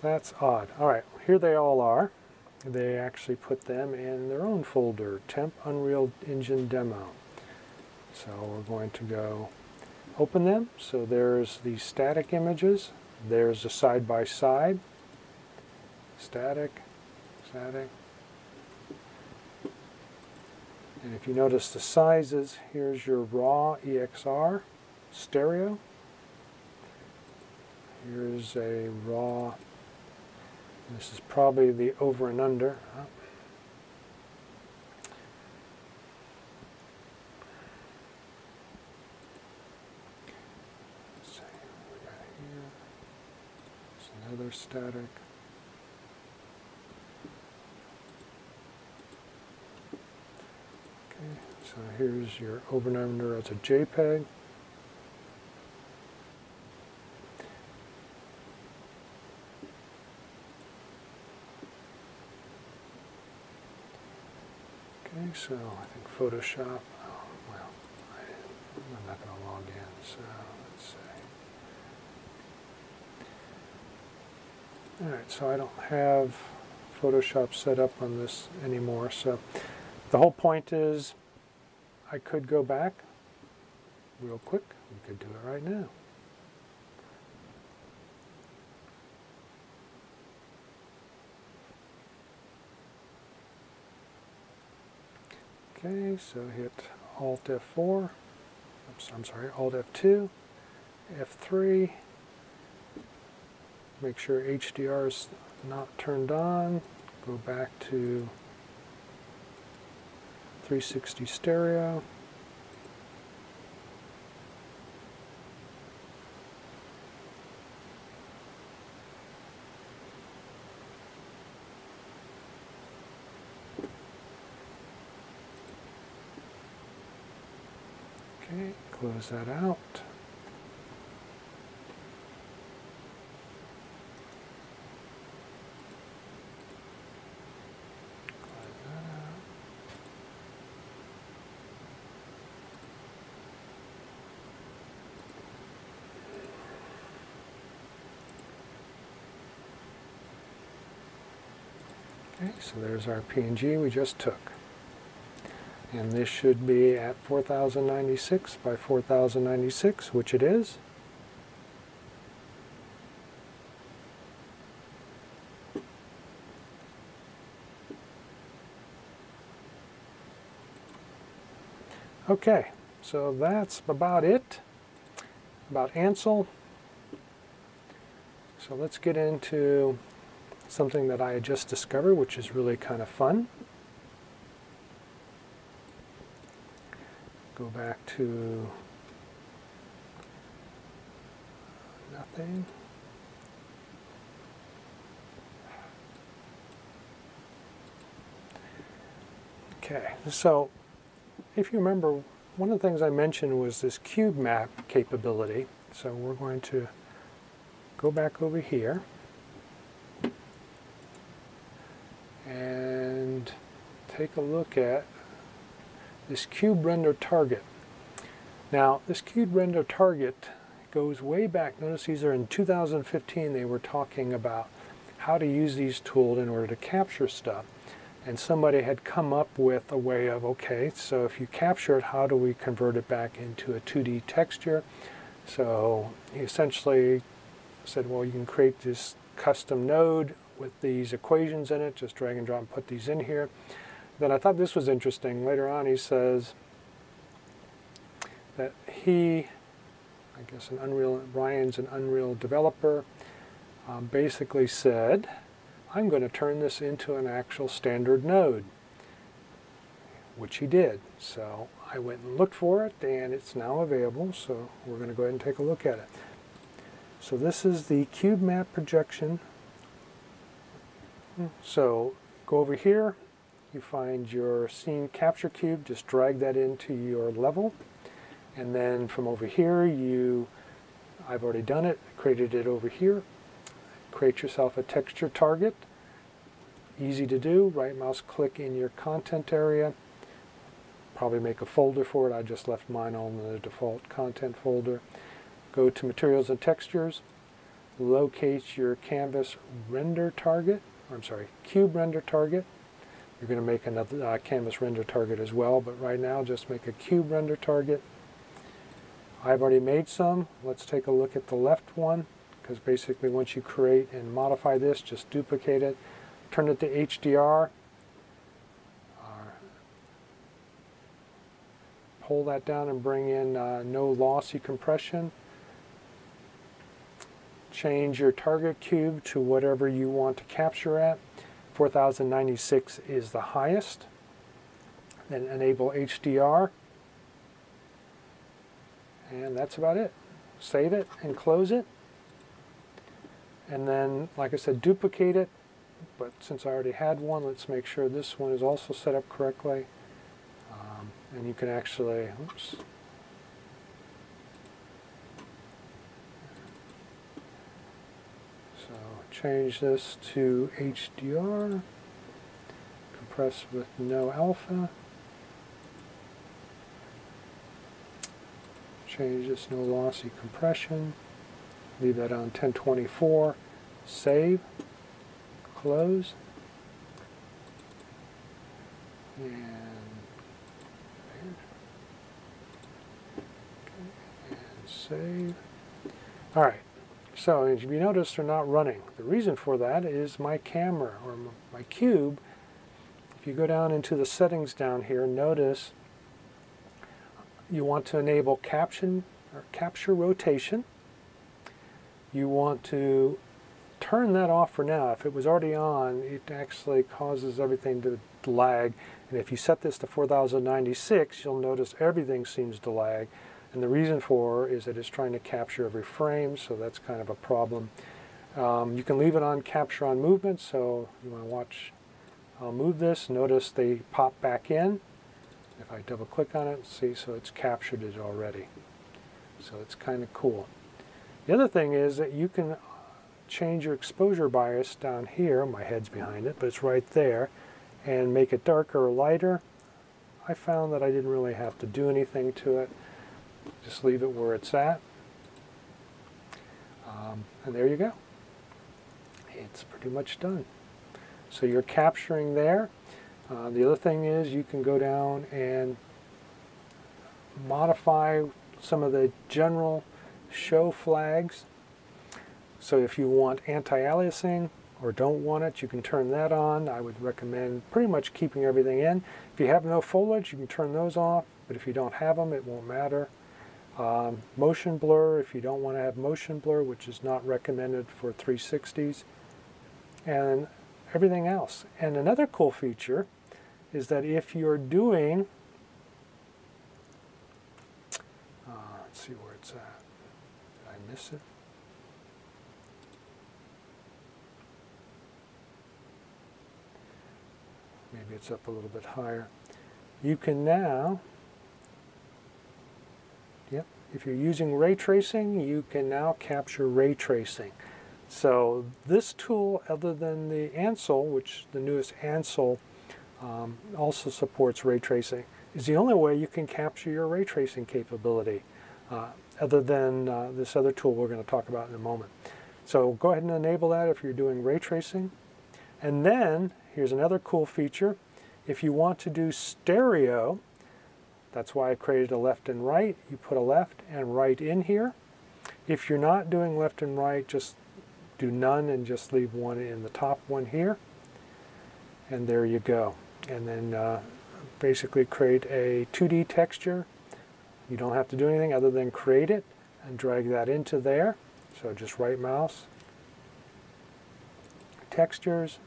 Speaker 5: That's odd. All right, here they all are. They actually put them in their own folder, Temp Unreal Engine Demo. So we're going to go open them. So there's the static images. There's the side-by-side. Static, static. And if you notice the sizes, here's your raw EXR stereo. Here's a raw. This is probably the over and under. Let's see what we got here. There's another static. Okay, so here's your over and under as a JPEG. Okay, so I think Photoshop, oh, well, I'm not going to log in, so let's see. All right, so I don't have Photoshop set up on this anymore, so the whole point is I could go back real quick. We could do it right now. Okay, so hit Alt F4, oops, I'm sorry, Alt F2, F3, make sure HDR is not turned on, go back to 360 stereo. Okay, close that out. Close that out. Okay, so there's our PNG we just took. And this should be at 4096 by 4096, which it is. Okay, so that's about it, about Ansel. So let's get into something that I had just discovered, which is really kind of fun. Go back to nothing. Okay, so if you remember, one of the things I mentioned was this cube map capability. So we're going to go back over here and take a look at this cube render target. Now, this cube render target goes way back. Notice these are in 2015. They were talking about how to use these tools in order to capture stuff. And somebody had come up with a way of, okay, so if you capture it, how do we convert it back into a 2D texture? So he essentially said, well, you can create this custom node with these equations in it, just drag and drop and put these in here. Then I thought this was interesting. Later on he says that he, I guess Ryan's an Unreal developer, basically said, I'm going to turn this into an actual standard node, which he did. So I went and looked for it, and it's now available, so we're going to go ahead and take a look at it. So this is the cube map projection. So go over here. You find your scene capture cube, just drag that into your level. And then from over here, I've already done it, created it over here. Create yourself a texture target. Easy to do, right mouse click in your content area. Probably make a folder for it. I just left mine on the default content folder. Go to materials and textures. Locate your canvas render target, cube render target. You're going to make another canvas render target as well, but right now just make a cube render target. I've already made some. Let's take a look at the left one, because basically once you create and modify this, just duplicate it, turn it to HDR, pull that down and bring in no lossy compression. Change your target cube to whatever you want to capture at. 4096 is the highest. Then enable HDR. And that's about it. Save it and close it. And then, like I said, duplicate it. But since I already had one, let's make sure this one is also set up correctly. And you can actually, oops. So change this to HDR, compress with no alpha. Change this no lossy compression. Leave that on 1024. Save. Close. And save. All right, so as you notice, they're not running. The reason for that is my camera, or my cube. If you go down into the settings down here, notice you want to enable capture rotation. You want to turn that off for now. If it was already on, it actually causes everything to lag. And if you set this to 4096, you'll notice everything seems to lag. And the reason for is that it's trying to capture every frame, so that's kind of a problem. You can leave it on capture on movement, so you want to watch. I'll move this. Notice they pop back in. If I double click on it, see, so it's captured it already. So it's kind of cool. The other thing is that you can change your exposure bias down here. My head's behind it, but it's right there, and make it darker or lighter. I found that I didn't really have to do anything to it. Just leave it where it's at. And there you go. It's pretty much done. So you're capturing there. The other thing is you can go down and modify some of the general show flags. So if you want anti-aliasing or don't want it, you can turn that on. I would recommend pretty much keeping everything in. If you have no foliage, you can turn those off, but if you don't have them, it won't matter. Motion blur, if you don't want to have motion blur, which is not recommended for 360s, and everything else. And another cool feature is that if you're doing, let's see where it's at. Did I miss it? Maybe it's up a little bit higher. You can now, yep, if you're using ray tracing, you can now capture ray tracing. So this tool, other than the Ansel, which the newest Ansel also supports ray tracing, is the only way you can capture your ray tracing capability, other than this other tool we're going to talk about in a moment. So go ahead and enable that if you're doing ray tracing. And then, here's another cool feature. If you want to do stereo, that's why I created a left and right. You put a left and right in here. If you're not doing left and right, just do none and just leave one in the top one here. And there you go. And then basically create a 2D texture. You don't have to do anything other than create it and drag that into there. So just right mouse, textures,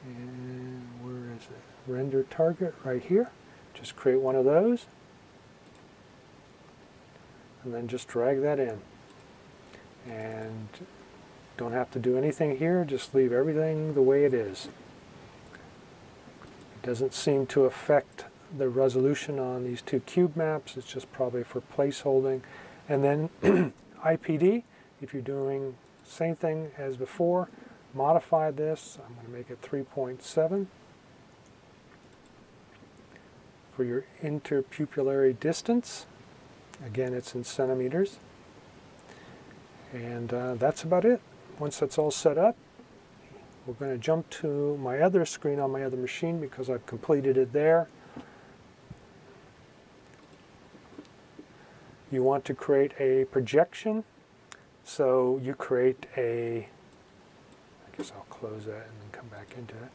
Speaker 5: and where is it? Render target right here. Just create one of those and then just drag that in. And don't have to do anything here, just leave everything the way it is. It doesn't seem to affect the resolution on these two cube maps. It's just probably for placeholding. And then IPD, if you're doing same thing as before, modify this. I'm going to make it 3.7 for your interpupillary distance. Again, it's in centimeters. And that's about it. Once that's all set up, we're going to jump to my other screen on my other machine because I've completed it there. You want to create a projection. So you create a, I guess I'll close that and then come back into it.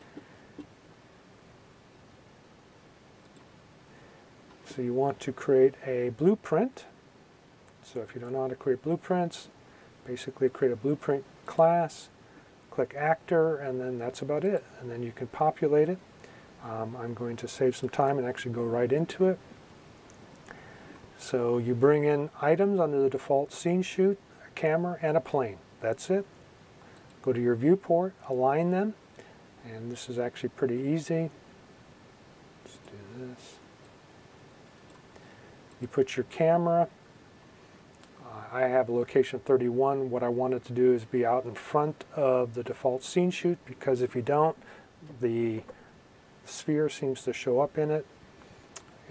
Speaker 5: So you want to create a blueprint. So if you don't know how to create blueprints, basically create a blueprint class, click actor, and then that's about it. And then you can populate it. I'm going to save some time and actually go right into it. So you bring in items under the default scene shoot, a camera, and a plane. That's it. Go to your viewport, align them, And this is actually pretty easy. Let's do this. You put your camera. I have location 31. What I wanted to do is be out in front of the default scene shoot, because if you don't, the sphere seems to show up in it.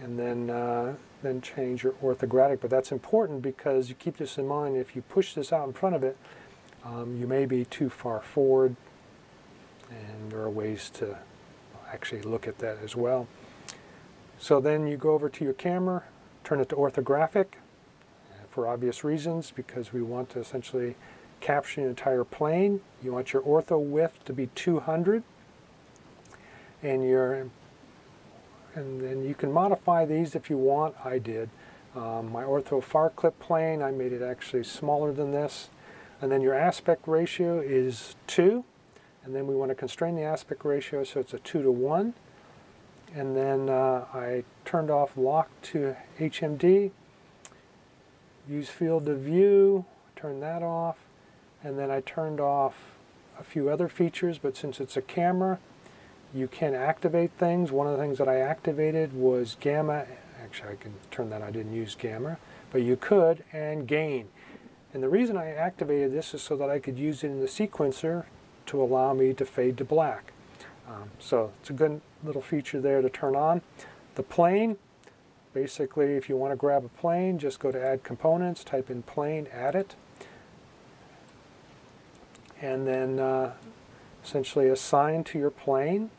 Speaker 5: And then change your orthographic. But that's important because you keep this in mind. If you push this out in front of it, you may be too far forward, and there are ways to actually look at that as well. So then you go over to your camera, turn it to orthographic for obvious reasons, because we want to essentially capture the entire plane. You want your ortho width to be 200, and then you can modify these if you want. I did. My ortho far clip plane, I made it actually smaller than this. And then your aspect ratio is 2. And then we want to constrain the aspect ratio so it's a 2:1. And then I turned off lock to HMD. Use field of view, turn that off. And then I turned off a few other features, but since it's a camera, you can activate things. One of the things that I activated was gamma. Actually, I can turn that. I didn't use gamma, but you could, and gain. And the reason I activated this is so that I could use it in the sequencer to allow me to fade to black. So it's a good little feature there to turn on. The plane, basically, if you want to grab a plane, just go to Add Components, type in plane, add it, and then essentially assign to your plane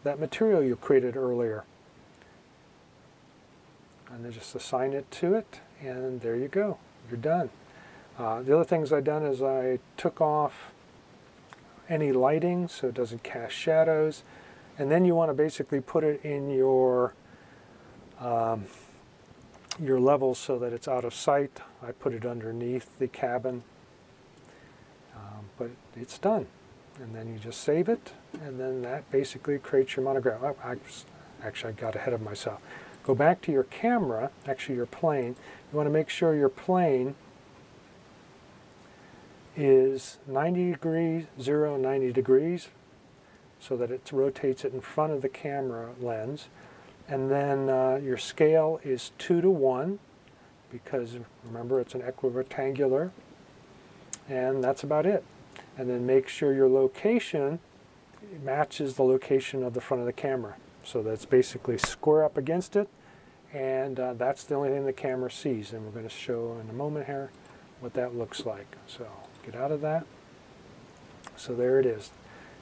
Speaker 5: that material you created earlier. And then just assign it to it, and there you go. You're done. The other things I've done is I took off any lighting so it doesn't cast shadows. And then you want to basically put it in your levels so that it's out of sight. I put it underneath the cabin. But it's done. And then you just save it, and then that basically creates your monograph. Oh, actually, I got ahead of myself. Go back to your camera, actually your plane. You want to make sure your plane is 90 degrees, 0, 90 degrees, so that it rotates it in front of the camera lens. And then your scale is 2:1, because remember it's an equirectangular, and that's about it. And then make sure your location matches the location of the front of the camera. So that's basically square up against it, and that's the only thing the camera sees. And we're going to show in a moment here what that looks like. So get out of that. So there it is.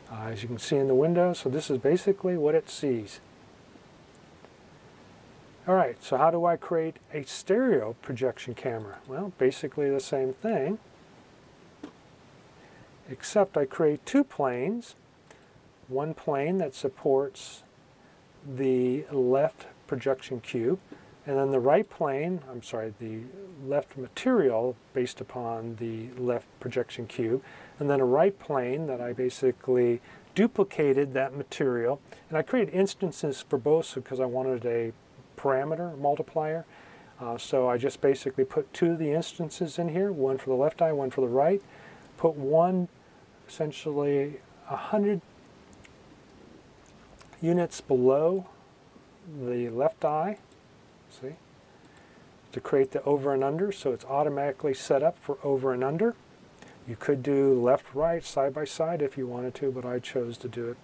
Speaker 5: As you can see in the window, so this is basically what it sees. All right, so how do I create a stereo projection camera? Well, basically the same thing, except I create two planes. One plane that supports the left projection cube, and then the right plane, the left material based upon the left projection cube, and then a right plane that I basically duplicated that material. And I created instances for both because I wanted a parameter multiplier. So I just basically put two of the instances in here, one for the left eye, one for the right. Put one essentially 100 units below the left eye, see, to create the over and under, so it's automatically set up for over and under. You could do left, right, side by side if you wanted to, but I chose to do it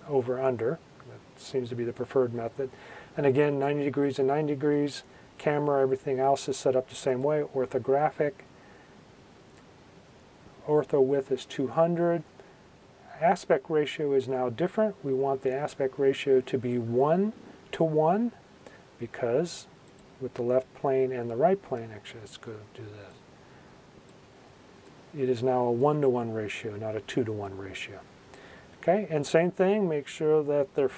Speaker 5: over under. That seems to be the preferred method. And again, 90 degrees and 90 degrees, camera, everything else is set up the same way, orthographic. Ortho width is 200. Aspect ratio is now different. We want the aspect ratio to be 1:1 because with the left plane and the right plane, actually let's go do this. It is now a 1:1 ratio, not a 2:1 ratio. Okay, and same thing, make sure that they're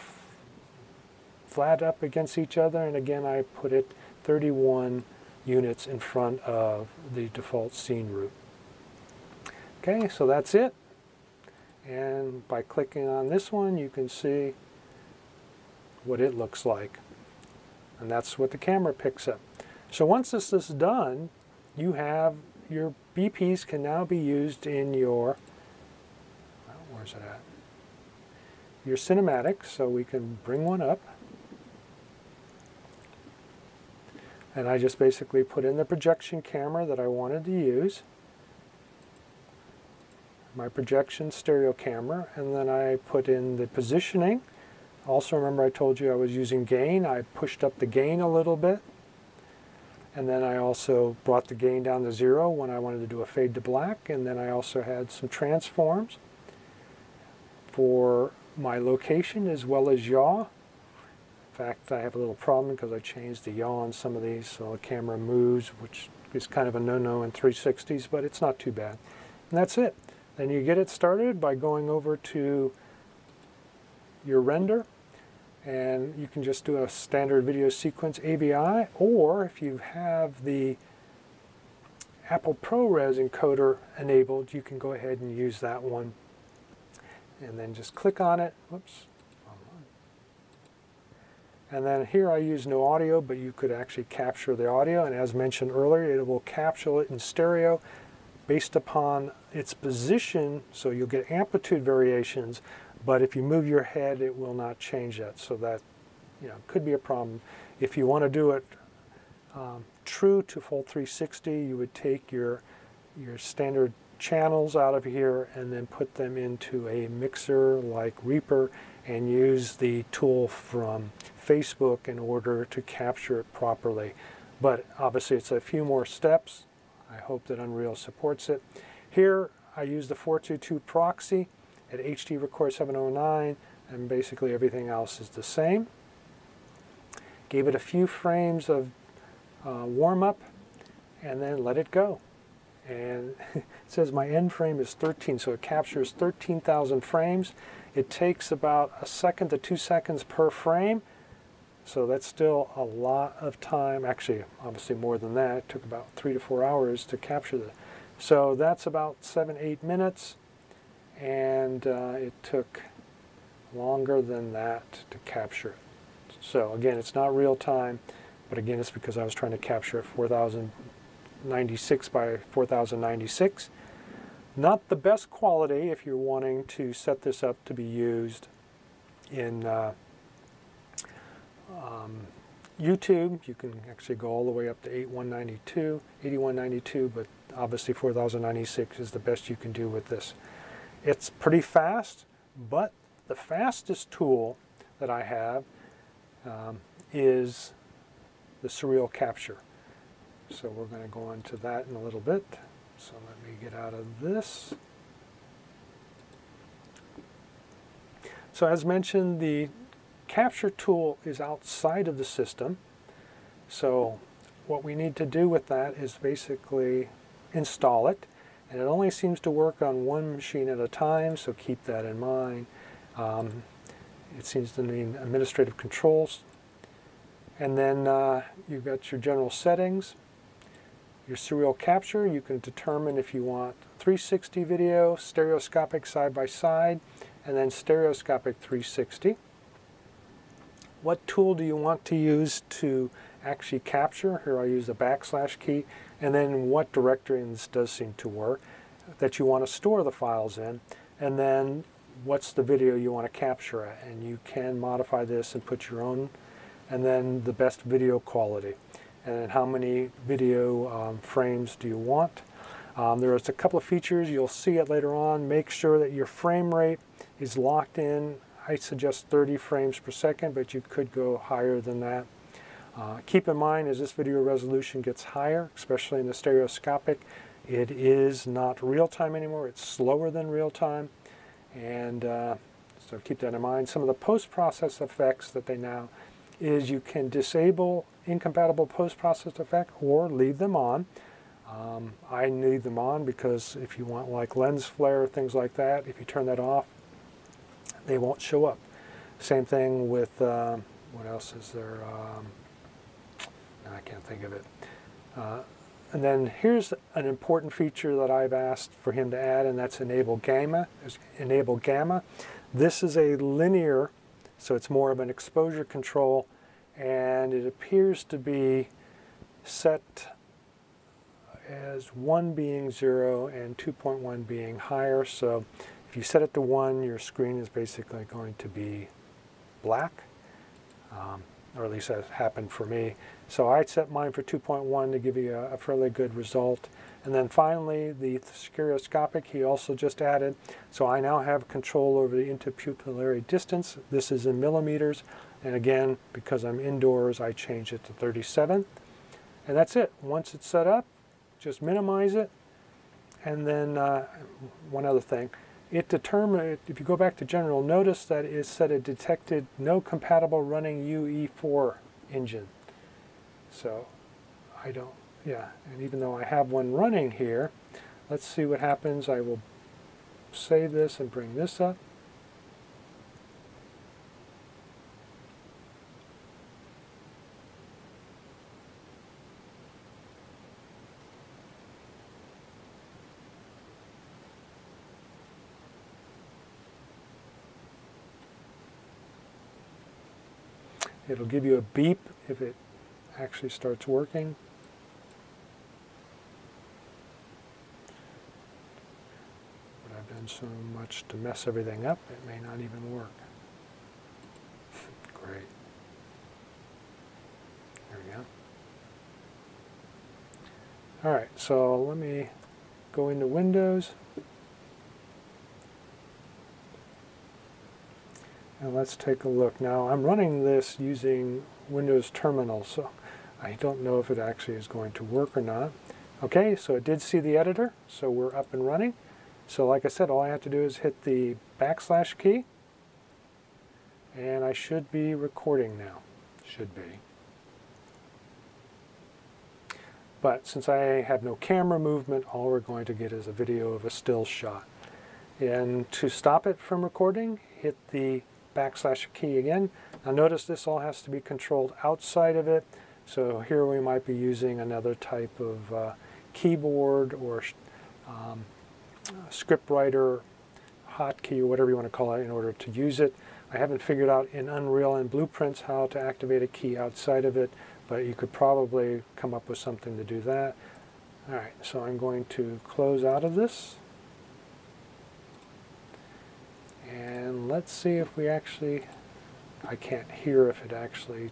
Speaker 5: flat up against each other, and again I put it 31 units in front of the default scene route. Okay, so that's it. And by clicking on this one, you can see what it looks like. And that's what the camera picks up. So once this is done, you have your BPs can now be used in your, well, where's it at? Your cinematic, so we can bring one up. And I just basically put in the projection camera that I wanted to use, my projection stereo camera, and then I put in the positioning. Also, remember I told you I was using gain. I pushed up the gain a little bit. And then I also brought the gain down to 0 when I wanted to do a fade to black. And then I also had some transforms for my location as well as yaw. In fact, I have a little problem because I changed the yaw on some of these, so the camera moves, which is kind of a no-no in 360s, but it's not too bad. And that's it. Then you get it started by going over to your render, and you can just do a standard video sequence AVI, or if you have the Apple ProRes encoder enabled, you can go ahead and use that one. And then just click on it. Whoops. And then here I use no audio, but you could actually capture the audio, and as mentioned earlier, it will capture it in stereo based upon its position, so you'll get amplitude variations, but if you move your head, it will not change that, so that, you know, could be a problem. If you want to do it true to full 360, you would take your standard channels out of here and then put them into a mixer like Reaper and use the tool from Facebook in order to capture it properly. But obviously it's a few more steps. I hope that Unreal supports it. Here I use the 422 proxy at HD Record 709, and basically everything else is the same. Gave it a few frames of warm-up and then let it go. And it says my end frame is 13, so it captures 13,000 frames. It takes about 1 second to 2 seconds per frame, so that's still a lot of time. Actually, obviously more than that. It took about 3 to 4 hours to capture that. So that's about 7-8 minutes, and it took longer than that to capture it. So again, it's not real time, but again, it's because I was trying to capture it 4096 by 4096. Not the best quality if you're wanting to set this up to be used in YouTube. You can actually go all the way up to 8192, but obviously 4096 is the best you can do with this. It's pretty fast, but the fastest tool that I have is the Surreal Capture. So we're going to go into that in a little bit. So let me get out of this. So as mentioned, the capture tool is outside of the system. So what we need to do with that is basically install it. And it only seems to work on one machine at a time, so keep that in mind. It seems to need administrative controls. And then you've got your general settings. Your Surreal Capture, you can determine if you want 360 video, stereoscopic side by side, and then stereoscopic 360. What tool do you want to use to actually capture? Here I use the / key, and then what directory, and this does seem to work, that you want to store the files in, and then what's the video you want to capture at, and you can modify this and put your own, and then the best video quality. And then how many video frames do you want? There's a couple of features, you'll see it later on. Make sure that your frame rate is locked in. I suggest 30 frames per second, but you could go higher than that. Keep in mind, as this video resolution gets higher, especially in the stereoscopic, it is not real time anymore. It's slower than real time. And so keep that in mind. Some of the post-process effects that they now is you can disable incompatible post-process effect or leave them on. I leave them on because if you want like lens flare, things like that, if you turn that off, they won't show up. Same thing with, what else is there? I can't think of it. And then here's an important feature that I've asked for him to add, and that's enable gamma. This is a linear, so it's more of an exposure control, and it appears to be set as 1 being 0 and 2.1 being higher. So If you set it to 1, your screen is basically going to be black, or at least that happened for me. So I set mine for 2.1 to give you a fairly good result. And then finally, the stereoscopic he also just added. So I now have control over the interpupillary distance. This is in millimeters. And again, because I'm indoors, I changed it to 37. And that's it. Once it's set up, just minimize it. And then one other thing. It determined, if you go back to general, notice that it said it detected no compatible running UE4 engine. So I don't, yeah, and even though I have one running here, let's see what happens. I will save this and bring this up. It'll give you a beep if it actually starts working. But I've done so much to mess everything up, it may not even work. Great. There we go. All right, so let me go into Windows. And let's take a look. Now, I'm running this using Windows Terminal, so I don't know if it actually is going to work or not. Okay, so it did see the editor, so we're up and running. So like I said, all I have to do is hit the / key, and I should be recording now. Should be. But since I have no camera movement, all we're going to get is a video of a still shot. And to stop it from recording, hit the / key again. Now notice this all has to be controlled outside of it. So here we might be using another type of keyboard or script writer, hotkey, or whatever you want to call it in order to use it. I haven't figured out in Unreal and Blueprints how to activate a key outside of it, but you could probably come up with something to do that. All right, so I'm going to close out of this. And let's see if we actually, I can't hear if it actually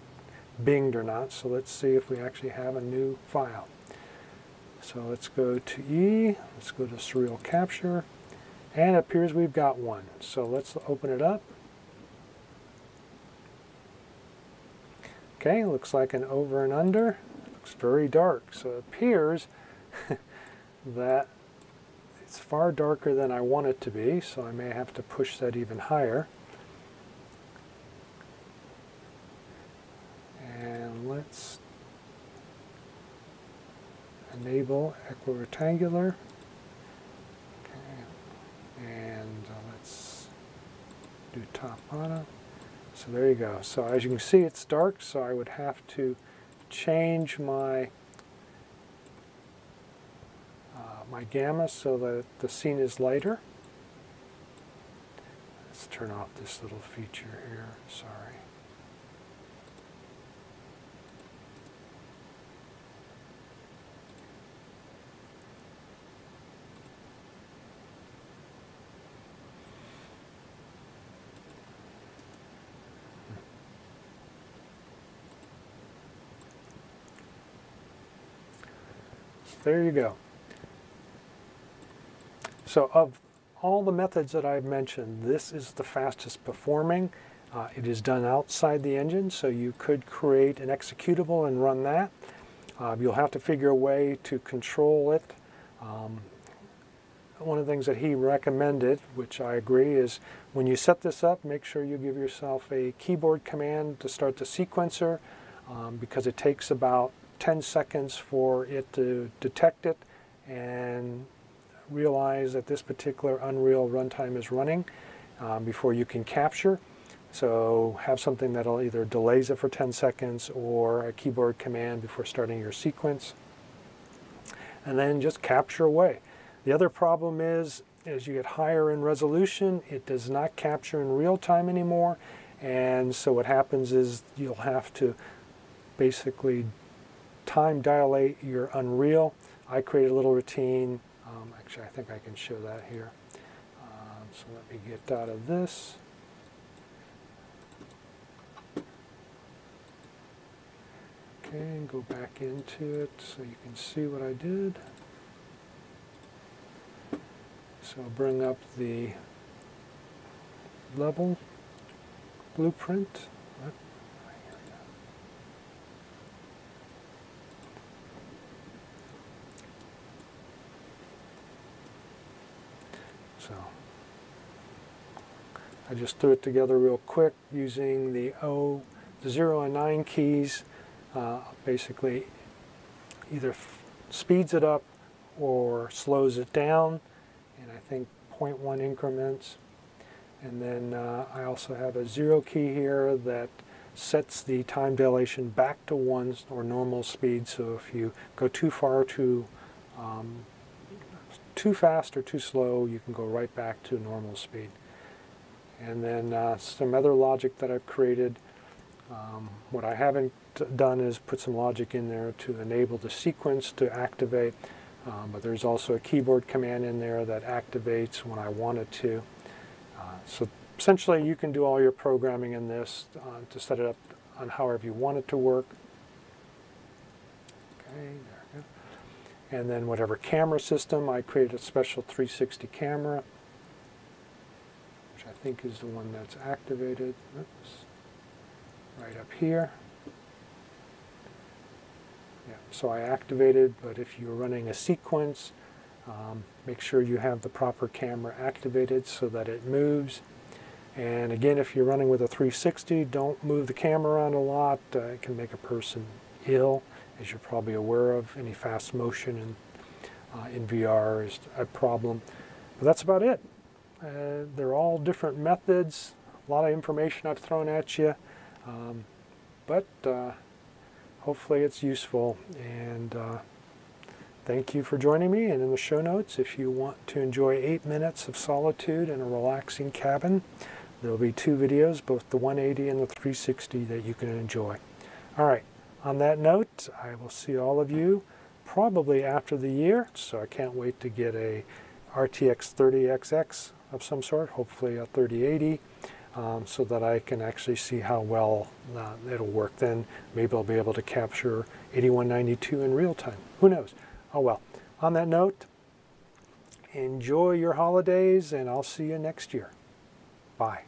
Speaker 5: binged or not, so let's see if we actually have a new file. So let's go to E, let's go to Surreal Capture, and it appears we've got one. So let's open it up. Okay, looks like an over and under. Looks very dark, so it appears that it's far darker than I want it to be, so I may have to push that even higher. And let's enable equirectangular. Okay. And let's do top bottom. So there you go. So as you can see, it's dark, so I would have to change my my gamma so that the scene is lighter. Let's turn off this little feature here, sorry. So there you go. So of all the methods that I've mentioned, this is the fastest performing. It is done outside the engine, so you could create an executable and run that. You'll have to figure a way to control it. One of the things that he recommended, which I agree, is when you set this up, make sure you give yourself a keyboard command to start the sequencer, because it takes about 10 seconds for it to detect it and realize that this particular Unreal runtime is running before you can capture. So have something that'll either delays it for 10 seconds or a keyboard command before starting your sequence. And then just capture away. The other problem is, as you get higher in resolution, it does not capture in real time anymore. And so what happens is you'll have to basically time dilate your Unreal. I created a little routine. Actually, I think I can show that here. So let me get out of this. Okay, and go back into it so you can see what I did. So I'll bring up the level blueprint. So I just threw it together real quick using the 0 and 9 keys. Basically either speeds it up or slows it down, and I think 0.1 increments. And then I also have a 0 key here that sets the time dilation back to 1 or normal speed. So if you go too far, too fast or too slow, you can go right back to normal speed. And then some other logic that I've created. What I haven't done is put some logic in there to enable the sequence to activate, but there's also a keyboard command in there that activates when I want it to. So essentially you can do all your programming in this to set it up on however you want it to work. Okay, there we go. And then whatever camera system, I created a special 360 camera, which I think is the one that's activated. Oops. Right up here. Yeah, so I activated, but if you're running a sequence, make sure you have the proper camera activated so that it moves. And again, if you're running with a 360, don't move the camera around a lot. It can make a person ill, as you're probably aware of. Any fast motion in VR is a problem. But that's about it. They're all different methods. A lot of information I've thrown at you. But hopefully it's useful, and thank you for joining me. And in the show notes, if you want to enjoy 8 minutes of solitude in a relaxing cabin, there will be 2 videos, both the 180 and the 360, that you can enjoy. All right, on that note, I will see all of you probably after the year, so I can't wait to get a RTX 30XX of some sort, hopefully a 3080. So that I can actually see how well it'll work then. Maybe I'll be able to capture 8192 in real time. Who knows? Oh well. On that note, enjoy your holidays, and I'll see you next year. Bye.